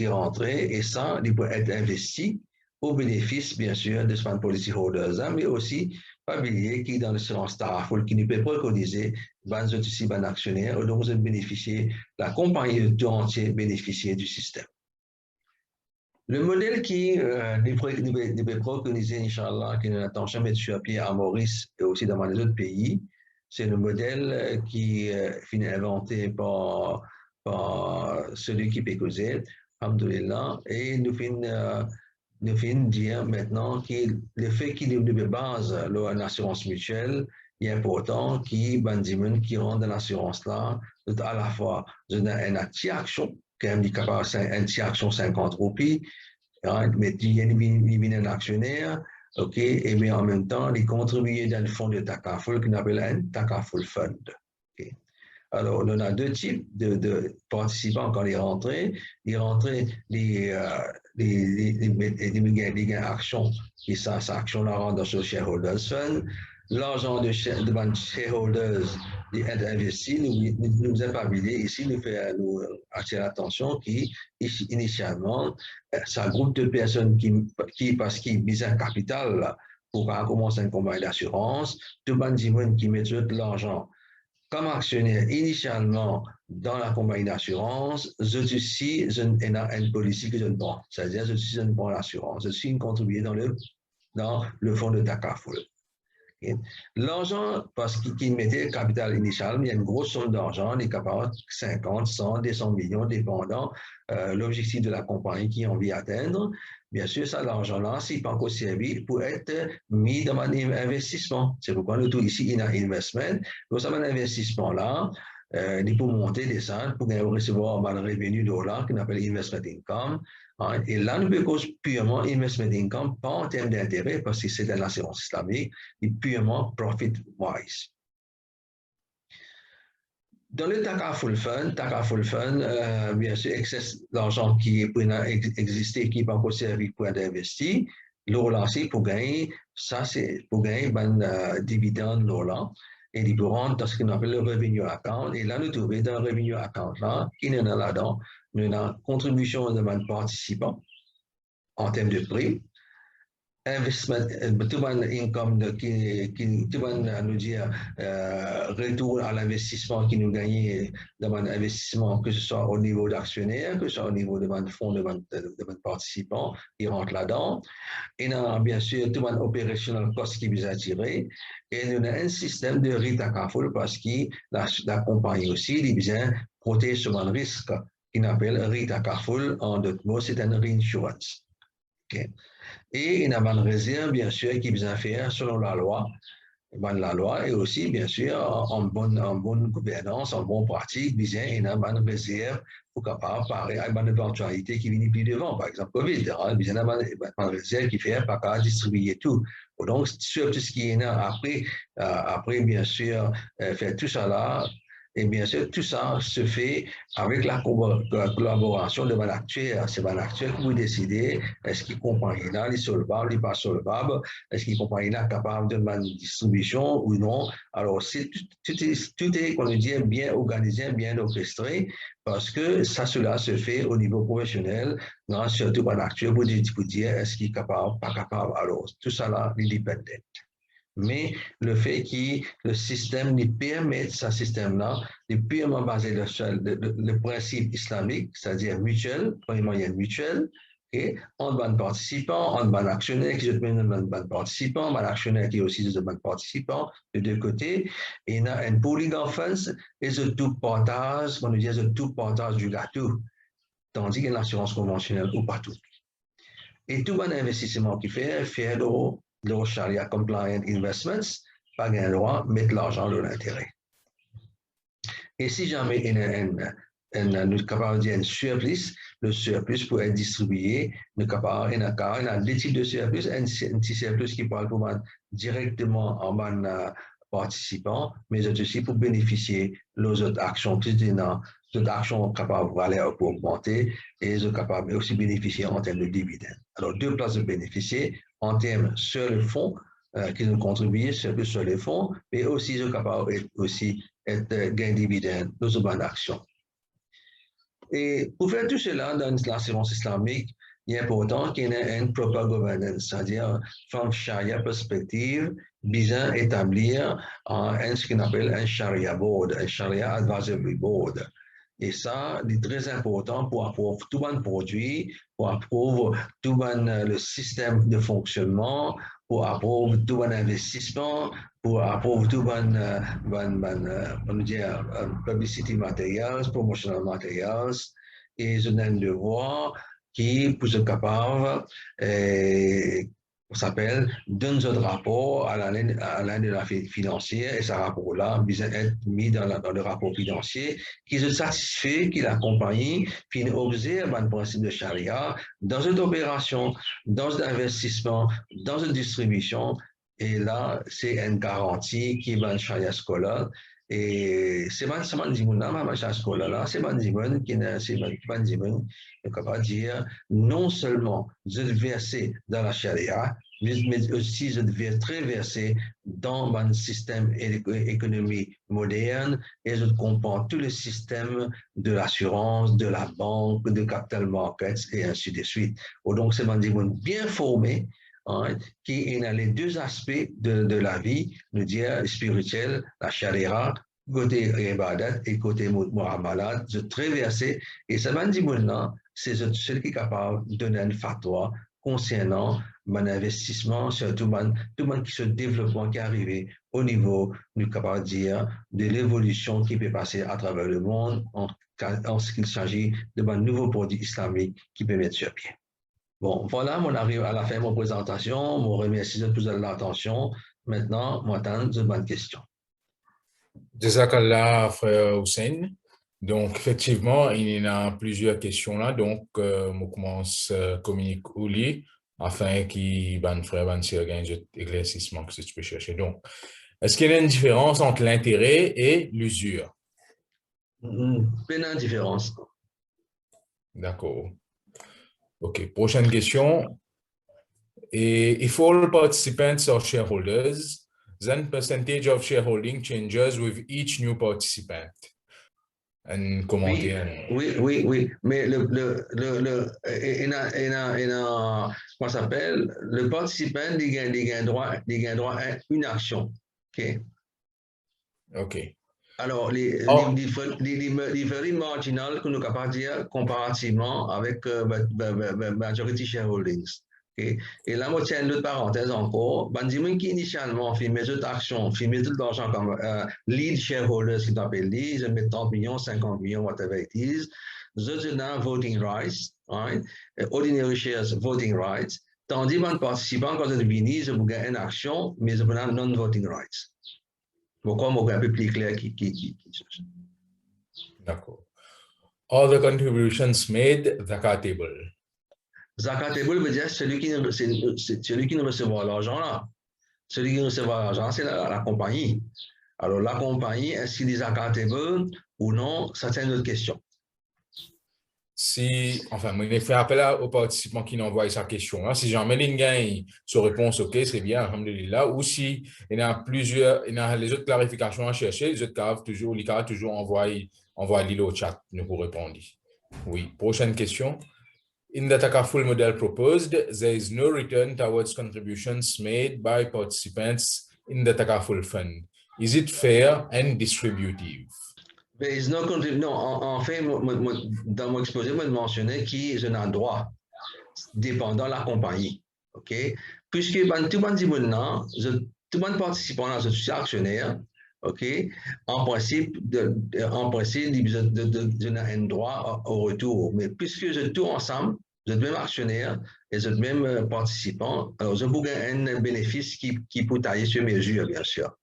rentre, et ça, il peut être investi au bénéfice, bien sûr, de ces policyholders, mais aussi pas oublier qui dans l'assurance staff ou qui ne peut pas préconiser, ben aussi ben actionnaire, donc vous bénéficier, la compagnie entière bénéficier du système. Le modèle qui nous préconiser, Inch'Allah, qui nous attention mettre sur pied à Maurice et aussi dans les autres pays, c'est le modèle qui est inventé par celui qui peut causer, alhamdoulilah, et nous finissons dire maintenant que le fait qu'il y ait de base l'assurance mutuelle, il est important qu'il qui rentre dans l'assurance là, à la fois une action, qui est capable une action 50 roupies, mais il y a un actionnaire, ok, et bien en même temps, il contribue dans le fonds de takaful qu'on appelle un takaful fund. Okay. Alors, on a deux types de participants quand ils rentrent. Ils rentrent les gains actions, et ça action la rend dans ce shareholders fund. L'argent de shareholders, d'être investi, nous établir ici, nous attirer l'attention qui, initialement, c'est un groupe de personnes parce qu'ils misent un capital là, pour commencer une compagnie d'assurance, tout le monde qui met de l'argent comme actionnaire initialement dans la compagnie d'assurance, je suis une politique que je ne prends. C'est-à-dire, je suis une bonne assurance. Je suis une contribuée dans le fonds de Takaful. L'argent, parce qu'il mettait le capital initial, il y a une grosse somme d'argent, il est capable de 50, 100, 200 millions, dépendant l'objectif de la compagnie qui a envie d'atteindre. Bien sûr, ça, l'argent-là, s'il n'est pas encore servi pour être mis dans un investissement. C'est pourquoi nous, tout ici, il y a un investment. Donc, ça, un investissement-là, il peut monter, descendre, pour recevoir un revenu dollar qu'on appelle investment income. Hein, et là, nous pouvons purement investment income, pas en termes d'intérêt, parce que c'est une assurance islamique, mais purement profit-wise. Dans le Takaful Fund, bien sûr, excès d'argent qui peut exister, qui peut encore servir pour être investi, le relancer pour gagner, ça c'est pour gagner un dividende l'an. Et il peut rentrer dans ce qu'on appelle le revenue account. Et là, nous trouvons dans le revenue account là, qui est là-dedans, nous avons contribution de nos participants en termes de prix, investment, tout un income tout un, nous dire, retour à l'investissement qui nous gagne dans un investissement, que ce soit au niveau d'actionnaires, que ce soit au niveau de notre fonds de participants qui rentrent là-dedans. Et nous avons bien sûr tout un operational cost qui vous a tiré. Et nous avons un système de Ritakaful parce que la compagnie aussi, il vient protéger sur un risque qui s'appelle Ritakaful. En d'autres mots, c'est un reinsurance. Okay. Et il y a une réserve, bien sûr, qui vient faire selon la loi. La loi et aussi, bien sûr, en bonne gouvernance, en bonne pratique, il y a une réserve pour capable parler à une éventualité qui vient plus devant, par exemple COVID. Il y a une réserve qui fait pas qu'à distribuer tout. Donc, sur tout ce qui est après, bien sûr, faire tout ça là. Et bien sûr, tout ça se fait avec la collaboration de mon actuaire. C'est mon actuaire qui vous décidez est-ce qu'il comprend là, il est solvable, il n'est pas solvable, est-ce qu'il comprend là, capable de ma distribution ou non. Alors, tout est, qu'on dit, bien organisé, bien orchestré, parce que ça, cela se fait au niveau professionnel, non, surtout mon actuaire pour dire est-ce qu'il est capable, pas capable. Alors, tout ça là, il est dépendant. Mais le fait que le système nous permet, ce système-là, est purement basé sur le principe islamique, c'est-à-dire mutuel, premièrement, il y a mutuel, et en bonne participant, en bonne actionnaire qui est un bon participant, bon actionnaire qui est aussi un bon participant, de deux côtés, et il y a un pooling of funds, et ce tout partage, on dit le tout partage du gâteau, tandis qu'il y a l'assurance conventionnelle ou pas tout. Et tout bon investissement qu'il fait le Sharia Compliant Investments, pas un droit, mettre l'argent de l'intérêt. Et si jamais nous sommes capables de dire un surplus, le surplus peut être distribué, nous sommes capables il y a deux types de surplus, un petit surplus qui parle pour directement en bonne participants, mais aussi pour bénéficier des autres actions qui sont d'autres actions capables de pour augmenter et ils sont capables aussi bénéficier en termes de dividendes. Alors, deux places de bénéficier en termes sur le fonds qui nous contribuent sur les fonds, mais aussi ils sont capables d'être gain dividendes dans une bonne action. Et pour faire tout cela dans l'assurance islamique, il est important qu'il y ait une proper governance, c'est-à-dire, from Sharia perspective, bien établir ce qu'on appelle un Sharia board, un Sharia advisory board. Et ça, c'est très important pour approuver tout un produit, pour approuver tout le système de fonctionnement, pour approuver tout un investissement, pour approuver tout publicity materials, promotional materials, et je n'ai un devoir qui, pour être capable, s'appelle donne ce rapport à l'année de la financière et ce rapport-là vient être mis dans le rapport financier qui se satisfait que la compagnie observe un principe de charia dans une opération, dans un investissement, dans une distribution. Et là, c'est une garantie qui va une charia scolaire Et c'est pas dit là, ma chasse là, c'est pas dit qui c'est pas dit capable de dire non seulement je devais verser dans la charia, mais aussi je devais très verser dans un système économique moderne et je comprends tout le système de l'assurance, de la banque, de capital markets et ainsi de suite. Donc c'est un bien formé. Hein, qui a les deux aspects de la vie, le dire spirituel, la charia, côté ibadat et côté muamalat, je traversé, et ça m'a dit maintenant, c'est celui qui est capable de donner une fatwa concernant mon investissement, surtout tout le monde qui se développement qui est arrivé au niveau, nous capable de dire, de l'évolution qui peut passer à travers le monde en ce qu'il s'agit de mon nouveau produit islamique qui peut mettre sur pied. Bon, voilà, on arrive à la fin de mon présentation. Je vous remercie de plus de l'attention. Maintenant, moi, j'attends de bonnes questions. Jazakallah, frère Hussein. Donc, effectivement, il y a plusieurs questions là. Donc, je commence à communiquer au lit afin qu'il ban frère ban un éclaircissement que tu peux chercher. Donc, est-ce qu'il y a une différence entre l'intérêt et l'usure? Pas de différence. D'accord. OK. Prochaine question. If all participants are shareholders, then percentage of shareholding changes with each new participant. Un commentaire. Oui. Mais comment ça s'appelle? Le participant, il a droit à une action. OK. OK. Alors, les marginal que nous sommes capables de dire comparativement avec majority shareholdings. Okay? Et là, moi, tiens une autre parenthèse encore. Ben, qui initialement fait mes autres actions, fait mes tout l'argent comme lead shareholders, qui t'appelle lead, je mets 30 millions, 50 millions, whatever it is. Je donne voting rights, right? Ordinary shares voting rights. Tandis que participant, quand je deviens, je vous gagne une action, mais je vous donne non-voting rights. Pourquoi on un peu plus clair qui D'accord. All the contributions made, zakatable. Zakatable veut dire celui qui ne recevra l'argent là. Celui qui ne recevra l'argent, c'est la compagnie. Alors, la compagnie, est-ce qu'il est zakatable ou non? Ça, c'est une autre question. Enfin, je fait appel aux participants qui n'envoient sa question. Si jamais il gagne sa réponse, OK, c'est bien, alhamdulillah. Ou si il y a les autres clarifications à chercher, les autres caves toujours, envoyer au chat, nous pour répondre. Oui, prochaine question. In the Takaful model proposed, there is no return towards contributions made by participants in the Takaful fund. Is it fair and distributive? Non, en fait, dans mon exposé, je mentionnais qui je n'ai droit, dépendant de la compagnie. OK? Puisque tout le monde dit maintenant, tout le monde participant là, je suis actionnaire. OK? En principe, je n'ai un droit au retour. Mais puisque je tout ensemble, je suis même actionnaire et je suis même participant, alors je vous un bénéfice qui peut tailler sur mesure, bien sûr.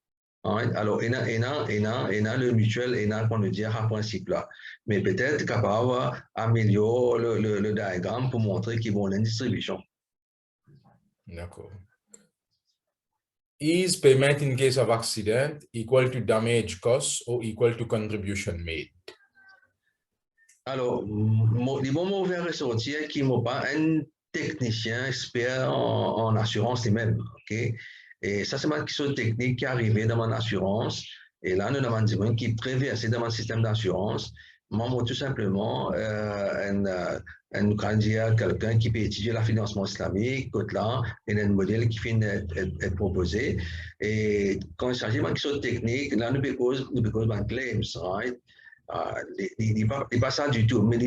Alors, il y a le mutuel, il y a qu'on le dit à principe là. Mais peut-être capable d'améliorer le diagramme pour montrer qu'ils vont la distribution. D'accord. Is payment in case of accident equal to damage costs or equal to contribution made? Alors, les bons mots vers ressortir qui m'ont pas un technicien expert en assurance lui-même. OK? Et ça, c'est ma question technique qui est arrivée dans mon assurance. Et là, nous avons dit qui est traversé dans mon système d'assurance. Moi, tout simplement, un candidat, quelqu'un qui peut étudier le financement islamique, là, il y a un modèle qui finit d'être proposé. Et quand il s'agit de question technique, là, nous proposons un claims, right? Il n'est pas ça du tout. Mais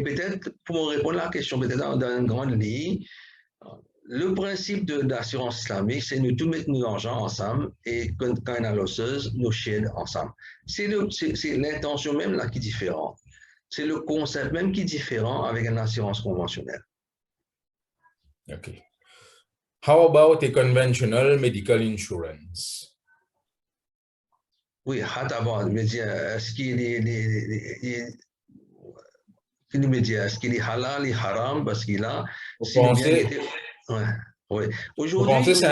peut-être, pour répondre à la question, peut-être dans une grande ligne, le principe d'assurance islamique, c'est nous tous mettre nos argent ensemble et quand il y a losseuse, nous chaînes ensemble. C'est l'intention même là qui est différente. C'est le concept même qui est différent avec une assurance conventionnelle. Okay. How about a conventional medical insurance? Oui, est-ce qu'il est halal et haram parce qu'il a... Vous pensez, ouais. vous pensez c'est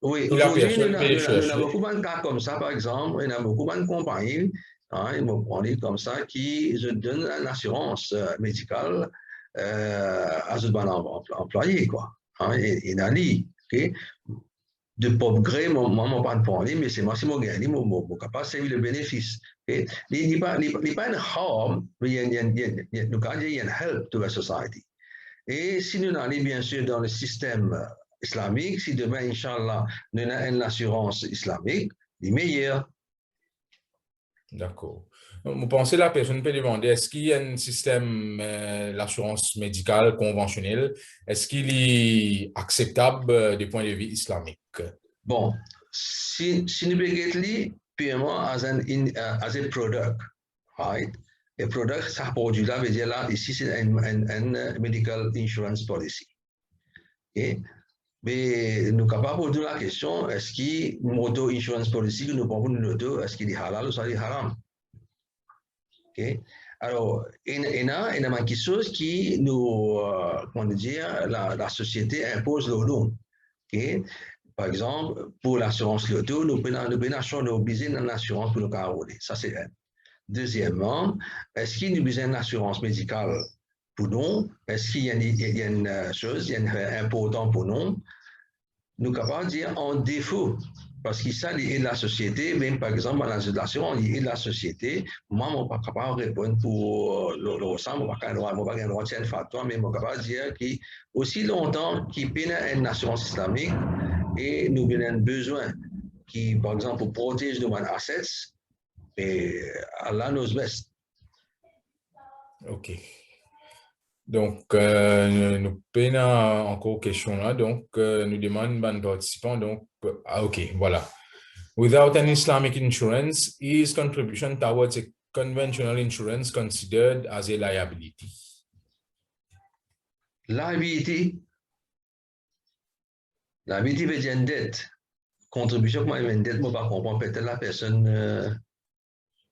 Oui, Si la aujourd'hui, personne peut nous avons chercher, beaucoup de cas comme ça, par exemple, il y a beaucoup de compagnies, hein, on dit comme ça, qui donnent une assurance médicale à ce employé, quoi. Hein, et ok? De pauvre gré, moi, pas de parler, mais c'est moi, si moi gagne, moi, capable de servir le bénéfice. Okay? Il n'y a pas de harm, mais il y a un help to la society. Et si nous allons bien sûr dans le système islamique, si demain, Inch'Allah, nous avons une assurance islamique, c'est meilleur. d'accord. Vous pensez la personne peut demander, est-ce qu'il y a un système, l'assurance médicale conventionnelle, est-ce qu'il est acceptable du point de vue islamique? Bon, si nous regardons purement as a product, right? Un product, ça produit là, veut dire là, ici, c'est un medical insurance policy. Okay? Mais nous sommes capables de poser la question, est-ce que moto insurance policy que nous prenons pour nous, est-ce qu'il est halal ou ça est haram? Okay? Alors, il y a quelque chose qui nous, comment dire, la société impose le nom. Okay? Par exemple, pour l'assurance loto, nous pouvons obliger une assurance pour le cas. Ça, c'est un. Deuxièmement, est-ce qu'il y a besoin d'une assurance médicale pour nous? Est-ce qu'il y a une chose, il y a un important pour nous? Nous sommes capables de dire en défaut. Parce que ça, il y a la société, même par exemple, dans l'assurance, il y a la société. Moi, je ne suis pas capable de répondre pour le ressemble, je ne suis pas capable de retirer un facteur, mais je suis capable de dire qu'aussi longtemps qu'il y a une assurance islamique et nous avons besoin qui, par exemple, protège nos assets, et Allah knows best. OK. Donc, nous prenons encore question là. Donc, nous demandons aux participants. Donc, OK, voilà. Without an Islamic insurance, is contribution towards a conventional insurance considered as a liability? Liability veut dire une dette. Contribution, moi, une dette, moi, pas comprendre. Peut-être la personne.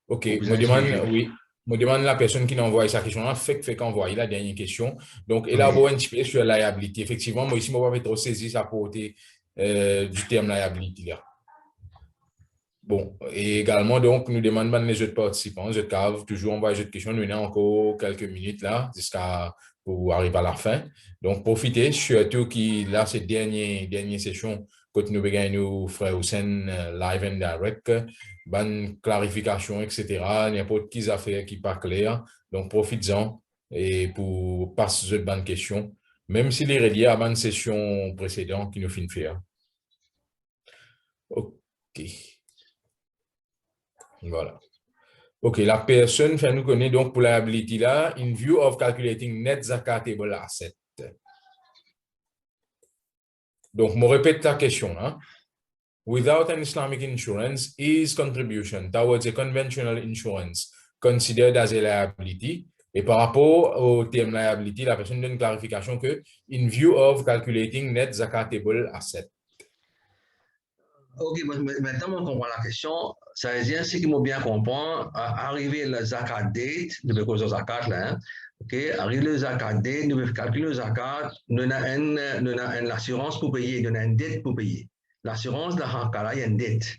OK, me demande, oui. Me demande la personne qui n'a envoyé sa question là, fait qu'envoyer la dernière question. Donc, élabore un petit peu sur la liability. Effectivement, moi ici, je ne vais pas trop saisir sa portée du terme liability là. Bon, et également, donc, nous demandons les autres participants, les autres caves, toujours envoyer les autres questions. Nous avons encore quelques minutes là, jusqu'à pour arriver à la fin. Donc, profitez, surtout qui, là, cette dernière session, quand nous avons nos frères Hussein live and direct, bonne clarification, etc., n'importe qui affaires qui pas clair. Donc, profitez-en et pour passer cette bonne question, même s'il est relié à la bonne session précédente qui nous finit de faire. OK. Voilà. OK, la personne fait nous connaître donc pour la liability là, in view of calculating net zakatable asset. Donc, je répète la question. Hein? Without an Islamic insurance, is contribution towards a conventional insurance considered as a liability? Et par rapport au terme liability, la personne donne une clarification que in view of calculating net zakatable asset. OK, maintenant, on comprend la question. Ça veut dire, ce qu'il faut bien comprendre, arriver le zakat date, nous devons causer le zakat là, hein? OK, arrive le zakat date, nous devons calculer le zakat, nous avons une assurance pour payer, nous avons une dette pour payer. L'assurance, dans ce cas-là, il y a une dette.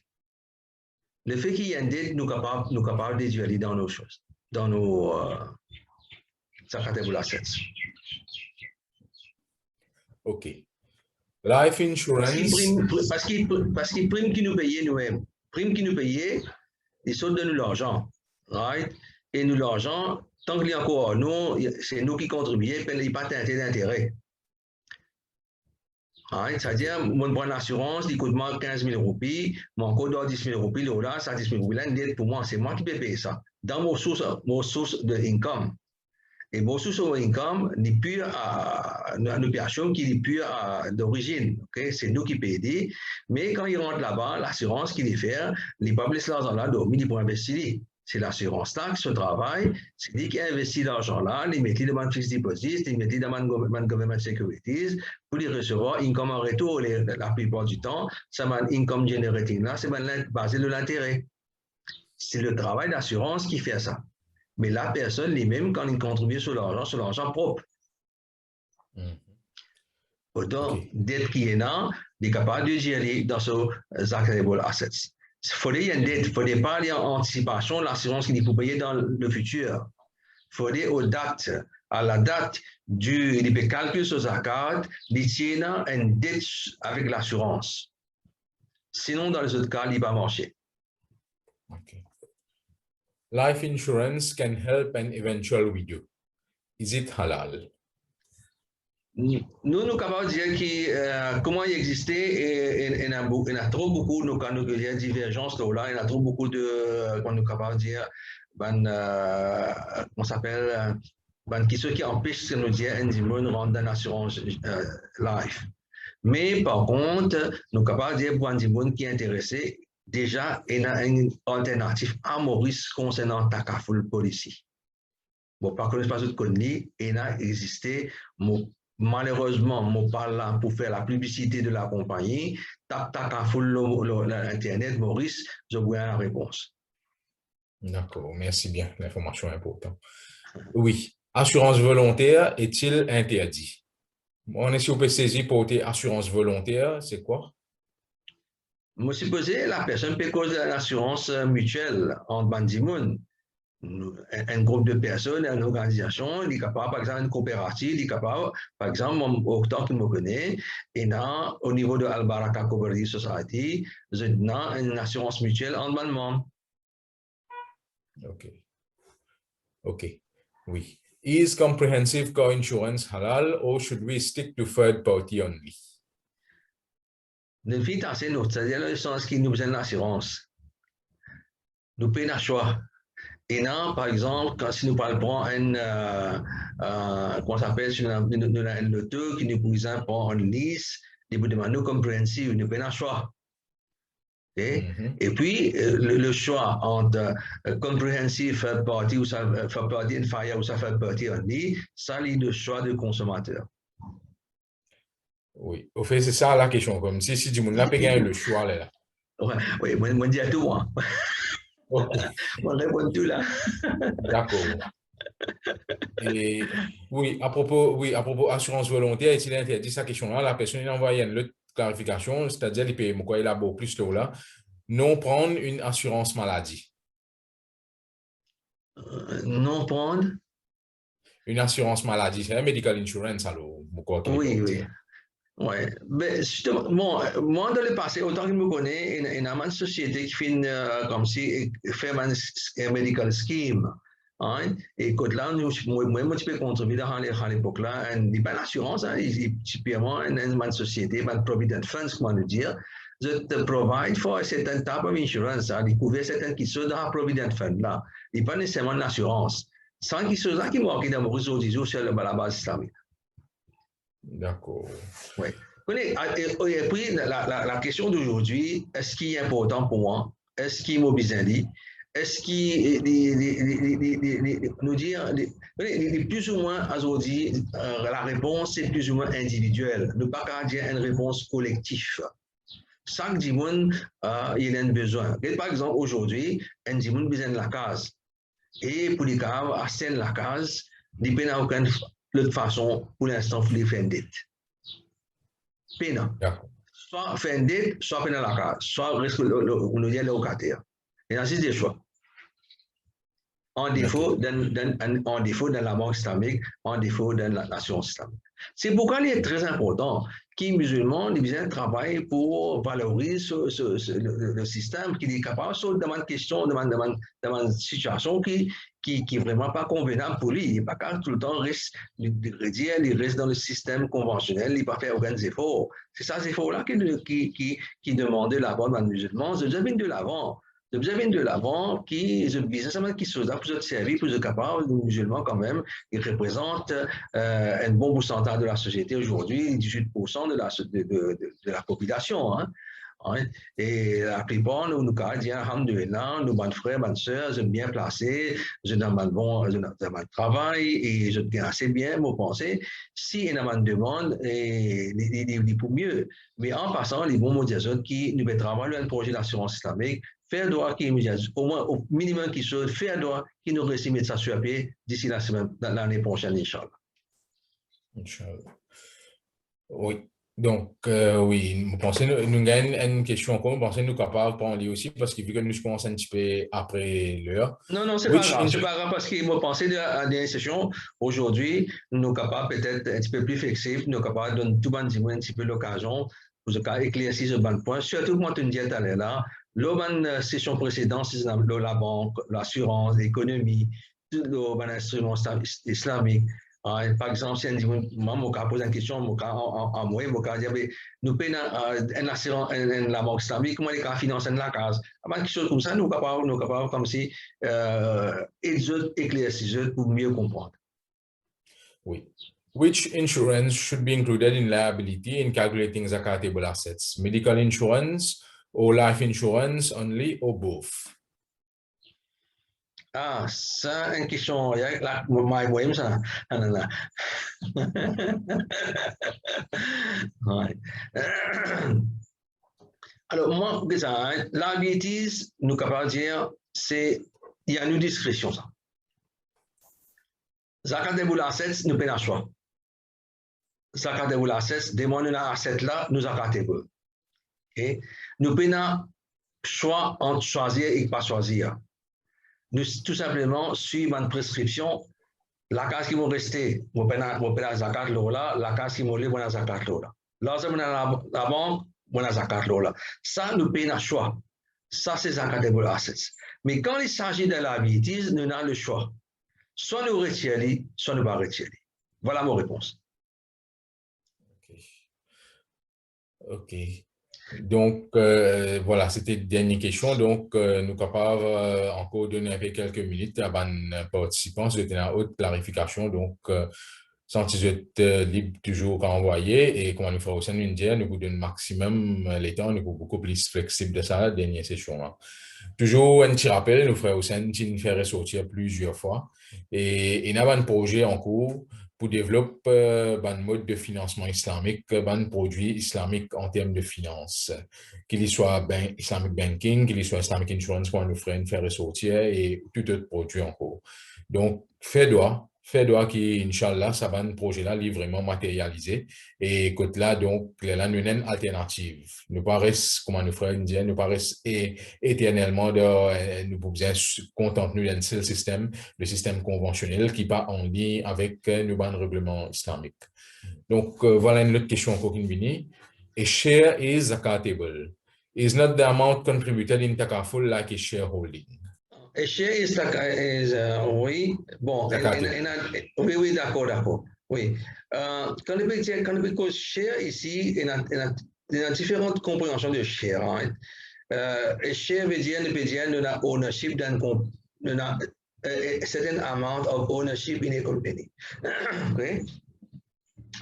Le fait qu'il y ait une dette, nous sommes capables de déduire dans nos choses, dans nos zakatable assets. OK. Life insurance. Parce que prime qui nous payait nous-mêmes, prime qui nous payait, ils sont de nous l'argent, right? Et nous l'argent, tant qu'il y a encore nous, c'est nous qui contribuons, il n'y a pas d'intérêt. Right? C'est-à-dire, moi, je prends l'assurance, il coûte moi 15 000 roupies, mon code doit 10 000 roupies, là, ça 10 000 roupies, là, une dette pour moi, c'est moi qui peux payer ça. Dans mon source de income. Et mon source d'income n'est plus une opération qui n'est plus d'origine. Okay? C'est nous qui payons. Mais quand il rentre là-bas, l'assurance qu'il fait, il ne pas laisser l'argent là, dormir, il peut investir. C'est l'assurance là qui se travaille, c'est lui qui investit l'argent là, il met dans le fixed deposit, il met dans le government securities pour les recevoir income en retour la plupart du temps. Ça m'a income generating là, c'est basé sur l'intérêt. C'est le travail d'assurance qui fait ça. Mais la personne lui-même, quand il contribue sur l'argent propre. Autant, dette qui est là, il est capable de gérer dans ce acceptable assets. Il faudrait y dette, il faudrait pas aller en anticipation l'assurance qu'il faut payer dans le futur. Il faudrait à la date du calcul sur zakat, il tient une dette avec l'assurance. Sinon, dans les autres cas, il ne va pas marcher. Okay. Life insurance can help an eventual widow. Is it halal? Nous sommes capables de dire comment il existait et il y a trop beaucoup de divergences là, il y a trop beaucoup de, qu'on est capable de dire, on s'appelle, ceux qui empêchent de nous dire une rendre une assurance life. Mais par contre, nous sommes capables de dire pour un monde qui est intéressé, déjà, il y a une alternative à Maurice concernant Takaful Policy. Bon, par contre, pas de conneries, il a existé, malheureusement, je parle là pour faire la publicité de la compagnie, Takaful l'Internet, Maurice, je vous ai la réponse. D'accord, merci bien, l'information est importante. Oui, assurance volontaire est-il interdit? On est si on peut saisir pour assurance volontaire, c'est quoi? Moi, supposé la personne peut causer une assurance mutuelle en Bandimoun. Un groupe de personnes, une organisation, il est capable, par exemple, une coopérative, il est capable, par exemple, autant que je me connais, et au niveau de Al-Baraka Cooperative Society, j'ai une assurance mutuelle en Bandimoun. Ok. Ok. Oui. Is comprehensive car insurance halal or should we stick to third party only? Nous faisons assez notre, c'est-à-dire le sens qui nous besoin d'assurance. Nous payons un choix. Et non, par exemple, si nous parlons qu'on s'appelle un auteur qui nous présente pour une liste, nous demandons comprehensive, nous payons un choix. Et puis, le choix entre comprehensive third party ou third party and fire ou third party only, ça, c'est le choix du consommateur. Oui, au fait, c'est ça la question. Comme si du monde n'a pas gagné le choix là. Ouais, oui, moi, je dis à tout, moi. Ok. On répond tout là. D'accord. Et oui, à propos assurance volontaire, est-il interdit sa question-là? La personne il envoie une autre clarification, c'est-à-dire il paye quoi il a beau plus tôt là. Non prendre une assurance maladie. Non prendre. Une assurance maladie, c'est un medical insurance alors. Oui, oui. Ouais, mais justement, moi, dans le passé, autant que je me connais, il y a une société qui fait comme si fait un medical scheme. Hein? Et quand là, moi, je peux contribuer à l'époque là, il n'y a pas d'assurance, hein, typiquement, une société, une provident funds, comment le dire, je te provide for a certain type of insurance, hein, il couvre certaines qui sont dans la provident fund là. Il n'y a pas nécessairement une assurance. Sans qu'ils soient là qui manquent dans mon réseau, disons, sur la base islamique. D'accord. Oui. Et puis, la question d'aujourd'hui, est-ce qui est important pour moi? Est-ce qui est besoin dit? Est-ce qui nous dire, plus ou moins aujourd'hui, la réponse est plus ou moins individuelle. Ne pas dire une réponse collective. Chaque dimanche, il a un besoin. Et par exemple, aujourd'hui, un dimanche a besoin de la case. Et pour les cas, à la case, il n'y a aucune autre façon pour l'instant pour les faire dette. Pena. Soit faire une dette, soit peine la case, soit risque le locataire. Il y a des choix. En défaut, dans la banque islamique, en défaut dans la nation islamique. C'est pourquoi il est très important que les musulmans travaillent pour valoriser le système, qu'il est capable de demander question, demander situation qui est vraiment pas convenable pour lui. Il n'est pas capable tout le temps il reste dans le système conventionnel, il ne pas faire aucun effort. C'est ça, ces efforts-là qui demandent de l'avant dans les musulmans, je viens de l'avant. De besoin de l'avant qui sont là pour être servis, pour être capables, les musulmans quand même, ils représentent un bon pourcentage de la société aujourd'hui, 18% de la population. Hein. Et la plupart, nous disons, alhamdoulilah, nos bonnes frères, bonnes sœurs, sont bien placés, je dans un bon travail et je gagne assez bien, moi penser. Si il y a une demande, il pour mieux. Mais en passant, les bons mots qui nous travaillent un projet d'assurance islamique, faire droit qui au moins au minimum qui soit faire droit qui nous réussit mettre ça sur pied d'ici la semaine l'année prochaine, Inch'Allah. Inch'Allah. Oui. Donc, oui, nous pensons, nous gagnons une question encore, nous pensons nous capables de parler aussi parce que vu que nous commençons un petit peu après l'heure. Non, non, Which c'est pas grave parce qu'il m'a pensé à des sessions. Aujourd'hui, nous sommes capables peut-être un petit peu plus flexibles, nous sommes capables de donner tout le monde un petit peu l'occasion pour éclaircir ce bon point. Surtout, comme tu disais tout à l'heure, là, la session précédente, c'est la banque, l'assurance, l'économie, tout les instruments islamiques. Par exemple, si moi, je pose une question, en moi, je dis, nous payons un assurance, la banque islamique, comment les cas financent la case. Quelque chose comme ça, nous sommes capables comme si éclaircir pour mieux comprendre. Oui. Which insurance should be included in liability in calculating zakatable assets? Medical insurance or life insurance only or both? Ah, ça, une question, moi, ça. Ah, non, non. Ouais. Alors, moi, ça, la bêtise, nous capables de dire, c'est, il y a une discrétion, ça. Zakat de boule assets, nous payons choix. Zakat de boule assets, demandons un asset là, nous zakat de boule. Okay? Nous payons choix entre choisir et pas choisir. Nous, tout simplement, suivre une prescription. La case qui m'a resté, je paye la zakat là, la case qui m'a libre, la zakat là. Là, c'est la banque, la zakat là. Ça, nous payons un choix. Ça, c'est zakatable assets. Mais quand il s'agit de la bêtise, nous avons le choix. Soit nous retirons, soit nous ne pas retirer. Voilà ma réponse. OK. Donc, voilà, c'était la dernière question. Donc, nous sommes capables encore donner un peu quelques minutes à nos participants, c'était une haute clarification. Donc, sans que vous êtes libre toujours à envoyer et comment nous faire au sein d'une dire, nous vous donne maximum les temps, nous sommes beaucoup plus flexible de ça, la dernière session. Hein. Toujours un petit rappel, nous ferons au sein d'une faire ressortir plusieurs fois et nous avons un projet en cours pour développer un mode de financement islamique, un produit islamique en termes de finances, qu'il soit Islamic Banking, qu'il soit Islamic Insurance, qu'on nous ferait faire ressortir et tout autre produit en cours. Donc, fait droit qui, Inch'Allah, ça va un projet-là, vraiment matérialisé. Et côté là, donc, là, nous avons une alternative. Nous pas reste, comment nous frères indiens, nous pas reste éternellement nous pouvons bien contenter d'un seul système, le système conventionnel qui pas en lien avec nos règlements islamiques. Donc, voilà une autre question encore qui vient. A share is zakatable. Is not the amount contributed in takaful like a shareholding. A share is oui, bon, oui, oui, d'accord. Oui. Quand on dit share ici, il y a différentes compréhensions de share. Hein. Share veut dire, nous avons ownership d'un a certain amount of ownership in a company. Okay?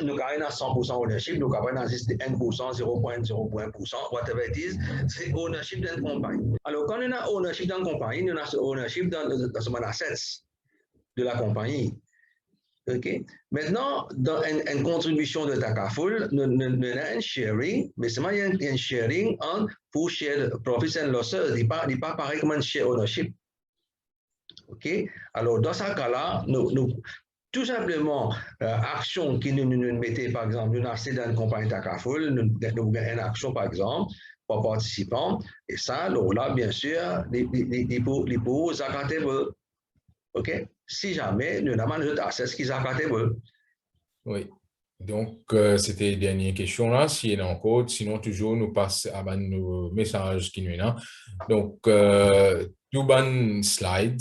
Nous avons 100% ownership, nous avons 1%, 0.01%, whatever it is, c'est ownership d'une compagnie. Alors, quand on a ownership d'une compagnie, nous avons ownership dans les assets de la compagnie. OK? Maintenant, dans une contribution de Takaful, nous avons un sharing, mais c'est un sharing pour share profits and losses. Il n'est pas pareil comme un share ownership. OK? Alors, dans ce cas-là, tout simplement, action qui nous mettait, par exemple, nous acheter dans une compagnie Takaful, nous avons une action, par exemple, pour participants, et ça, là, bien sûr, les pour zakatable. OK? Si jamais nous avons un accès qui est zakatable. Oui. Donc, c'était la dernière question là, s'il y en a encore, sinon toujours nous passe à nos messages qui nous là. Donc, tout ban slides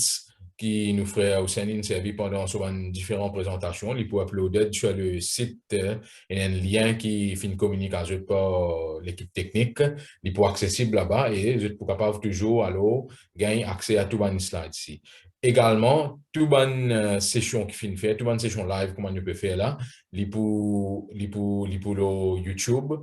qui nous ferait aussi un servi pendant souvent différentes présentations, il peut uploader sur le site, il y a un lien qui fait une communication par l'équipe technique, il peut accessible là-bas et vous êtes capable toujours alors gagner accès à tout ban slides ici. Également, tout ban session qui finit faire, tout ban session live, comment on peut faire là, il pour le YouTube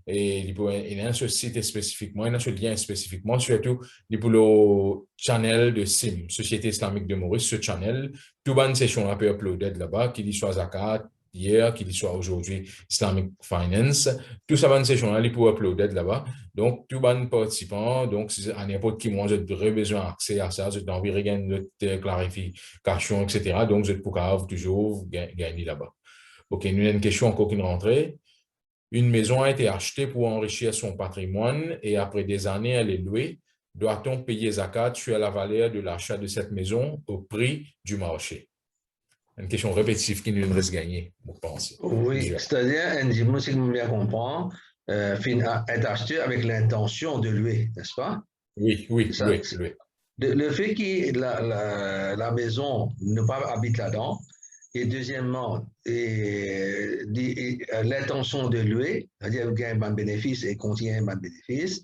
et il y a un site spécifiquement, il y a un lien spécifiquement, surtout il pour le channel de SIM, Société Islamique de Maurice, ce channel, tout ban session peut uploader là-bas, qu'il soit Zakat, hier, qu'il soit aujourd'hui Islamic Finance, tout ça ban session là, il peut uploader là-bas. Donc, tout ban participant, donc, à n'importe qui, moi, j'ai besoin d'accès à ça, j'ai envie de gagner de clarification, etc. Donc, je peux toujours gagner là-bas. OK, nous avons une question encore qui est rentrée. Une maison a été achetée pour enrichir son patrimoine et après des années, elle est louée. Doit-on payer zakat sur la valeur de l'achat de cette maison au prix du marché? Une question répétitive qui nous reste gagnée, vous pensez? Oui, c'est-à-dire, un diplôme, si je bien comprends, est acheté avec l'intention de louer, n'est-ce pas? Oui, oui, Ça, loué, loué. le fait que la maison ne pas habite là-dedans, et deuxièmement, l'intention de louer, c'est-à-dire qu'il y a un bon bénéfice et contient un bon bénéfice,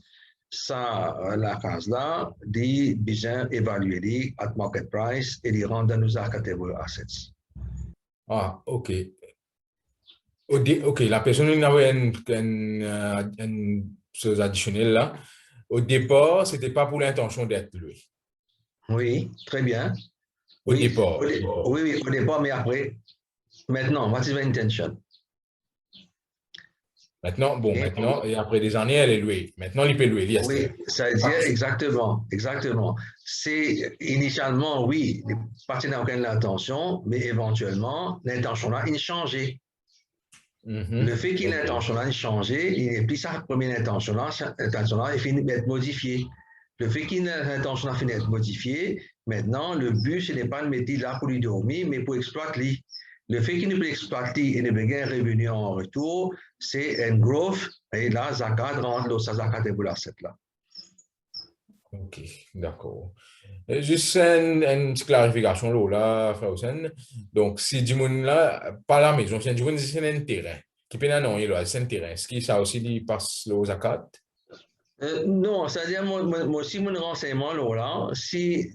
ça, la case-là, dit bien évaluer at market price et les rendre dans nos catégories assets. Ah, OK. OK, la personne avait une chose additionnelle là. Au départ, ce n'était pas pour l'intention d'être loué. Oui, très bien. Au Oui, départ. oui, oui, au départ, mais après, maintenant, what is the intention? Maintenant, bon, Okay. maintenant, et après des années, elle est louée. Maintenant, il peut louer. Oui, ça veut dire exactement, exactement. C'est initialement, oui, les partenaires n'ont aucune intention, mais éventuellement, l'intention là, il changé. Le fait qu'il l'intention là, il changé, il n'est plus sa première intention là, il finit d'être modifié. Le fait qu'il l'intention là finit d'être modifié, maintenant, le but, ce n'est pas de mettre là pour lui dormir, mais pour exploiter. Le fait qu'il ne peut exploiter et ne peut gagner revenu en retour, c'est un growth, et là, zakat rentre sa zakat et pour l'asset là. OK, d'accord. Juste une petite clarification là, frère Hussein. Donc, si du monde là, pas la maison, si du monde c'est un terrain, qui peut non, c'est un terrain. Est-ce que ça aussi il passe le zakat? Non, c'est-à-dire, moi aussi, mon renseignement là, si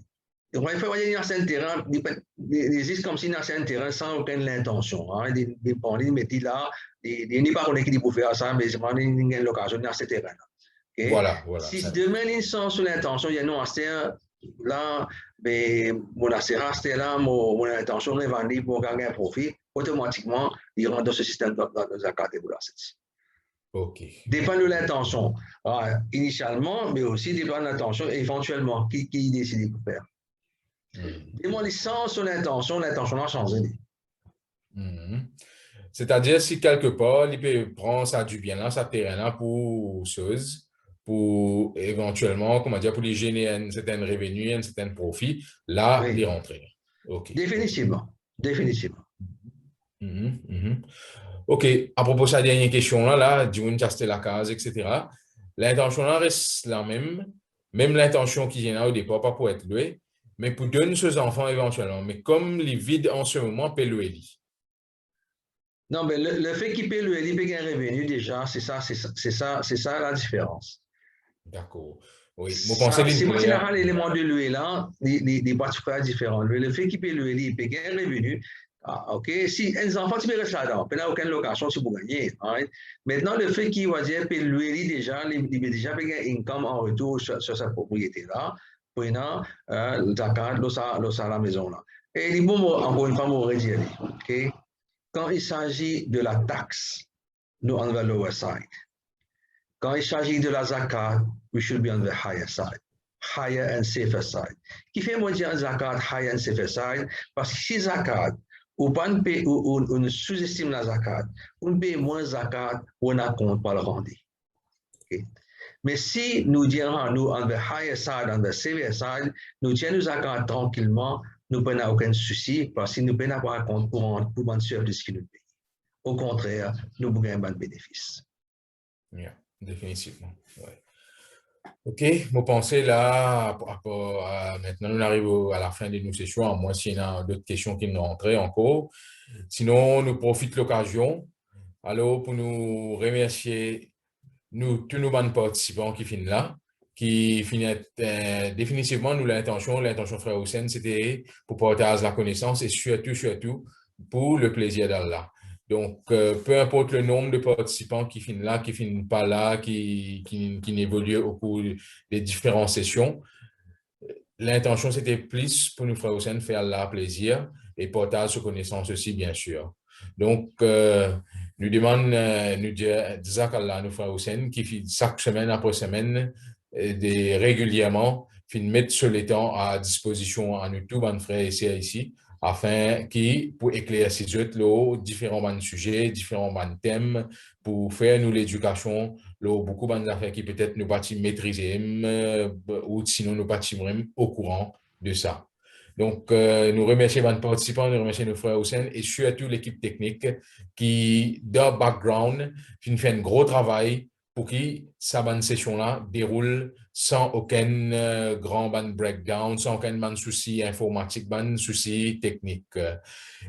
il faut voyer dans un terrain, il existe comme si dans un terrain sans aucune intention. Hein, des bandits mettent là, il n'y a pas qu'on qui peut faire ça, mais il y a une l'occasion dans ce terrain-là. Okay? Voilà, voilà. Si demain ils sont sous l'intention, il y a non là, mais mon assurance là, mon intention est vendre pour gagner un profit, automatiquement, ils rentrent dans ce système de zakat et assets. OK. Dépend de l'intention, initialement, mais aussi dépend de l'intention éventuellement, qui décide de faire. Dis-moi, les sens sur l'intention a changé. C'est-à-dire, si quelque part, il peut prendre ça du bien là, ça terrain là pour chose, pour éventuellement, comment dire, pour lui générer un certain revenu, un certain profit, là, Oui. il rentrer. OK. Définitivement. Définitivement. OK. À propos de sa dernière question là, du monde qui la case, etc. L'intention là reste la même l'intention qui vient là au départ, pas pour être loué, mais pour donner ses enfants éventuellement. Mais comme les vides en ce moment, peut louer. Non, mais le fait qu'il paie il paye un revenu déjà, c'est ça la différence. D'accord. Oui. Vous pensez si moi, je l'élément de l'huile là, les boîtes frères différents. Le fait qu'il paye il paye un revenu. Ah, OK. Si un enfant, tu peux rester là-dedans, il n'y a aucune location si vous gagnez. Right? Maintenant, le fait qu'il va dire paye l'huile déjà, il peut déjà payer un income en retour sur sa propriété là, pour le zakat, à la maison là. Et les mots, encore une fois, on va dire, OK. Quand il s'agit de la taxe, nous on the lower side. Quand il s'agit de la zakat, we should be on the higher side, higher and safer side. Qui fait moi dire zakat, higher and safer side? Parce que si zakat, ou on sous-estime la zakat, on paye moins zakat, on a compte pas le rendre. Okay. Mais si nous disons, nous on the higher side, on the safer side, nous tiens nos zakat tranquillement, nous n'avons aucun souci parce que nous n'avons pas avoir compte pour un service qui nous paye. Au contraire, nous avons un bon bénéfice. Yeah, définitivement. Ouais. OK, vous pensez là, maintenant nous arrivons à la fin de nos sessions, à moins s'il y a d'autres questions qui nous rentrent encore. Sinon, nous profitons de l'occasion. Alors, pour nous remercier, tous nos participants qui finissent là, qui finissent définitivement, nous, l'intention frère Hussein, c'était pour partager la connaissance et surtout, pour le plaisir d'Allah. Donc, peu importe le nombre de participants qui finissent là, qui finissent pas là, qui n'évoluent au cours des différentes sessions, l'intention, c'était plus pour nous, frère Hussein, faire la plaisir et partager sa connaissance aussi, bien sûr. Donc, nous demandons, nous disons qu'Allah, nous, frère Hussein, qui chaque semaine après semaine, régulièrement, mettre sur les temps à disposition à nous tous, mes frères et sœurs ici, afin pour éclaircir différents sujets, différents thèmes, pour faire nous l'éducation, beaucoup d'affaires qui peut-être nous pas maîtriser, ou sinon nous pas au courant de ça. Donc, nous remercions les participants, nous remercions nos frères Hussein et surtout l'équipe technique qui, dans le background, fait un gros travail pour que cette session-là déroule sans aucun grand breakdown, sans aucun souci informatique, souci technique.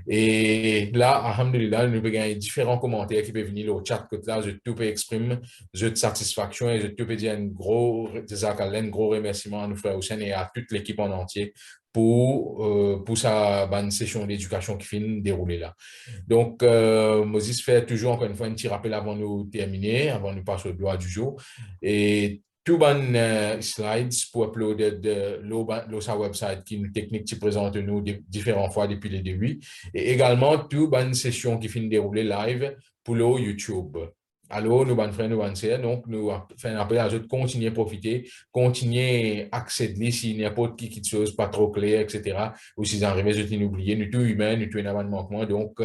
Et là, alhamdulillah, nous avons gagner différents commentaires qui peuvent venir au chat que là, je tout peux exprimer, je de satisfaction et je tout peux dire un gros remerciement à nos frères Hussein et à toute l'équipe en entier pour sa bonne session d'éducation qui finit dérouler là. Donc, Moses fait toujours encore une fois un petit rappel avant de nous terminer, avant de nous passer au doigt du jour. Et tout bon slides pour uploader de sa website qui nous technique qui présente nous différentes fois depuis le début. Et également, tout bonne session qui finit dérouler live pour le YouTube. Alors, nous, bonnes frères, nous, bonnes sœurs, donc, nous faisons un appel à eux de continuer à profiter, continuer à accéder si n'importe qui quelque chose pas trop clair, etc. Ou si vous arrivez, je t'ai oublié, nous tous humains, nous tous un manquement, donc,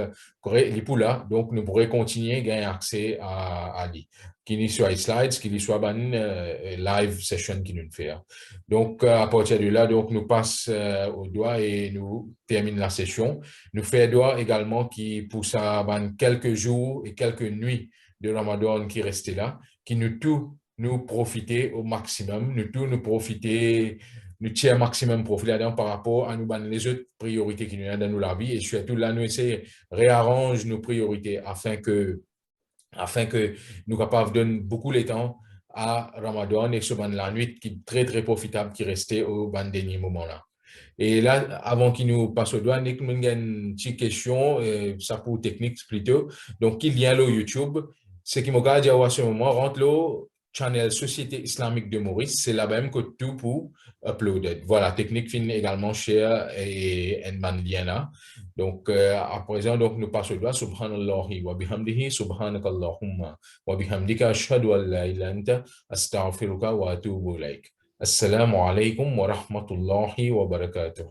les pour là, donc, nous pourrons continuer à gagner accès à lui. Qu'il y soit slides, qu'il y soit une live session qui nous fait. Donc, à partir de là, donc, nous passe au doigt et nous termine la session. Nous fait doigt également qui, pour ça, quelques jours et quelques nuits de Ramadan qui restait là, qui nous tous nous profiter au maximum, nous tous nous profiter, nous tirer maximum profit là-dedans par rapport à nous les autres priorités qui nous ont dans la vie et surtout là, nous essayons réarranger nos priorités afin que nous capables de donner beaucoup de temps à Ramadan et ce la nuit qui est très, très profitable qui restait au dernier moment là. Et là, avant qu'il nous passe au doigt, nous avons une petite question, ça pour technique plutôt. Donc, il y a le YouTube. Ce qui m'a dit à ce moment, rentre le channel Société Islamique de Maurice, c'est la même que tout pour uploader. Voilà, technique fin également share et un lien là. Donc, à présent, donc, nous passons au doigt. Subhanallahi wa bihamdihi, subhanakallahumma wa bihamdika, ashhadu an la ilaha illa anta, astaghfiruka wa atubu ilaik. Assalamu alaikum wa rahmatullahi wa barakatuh.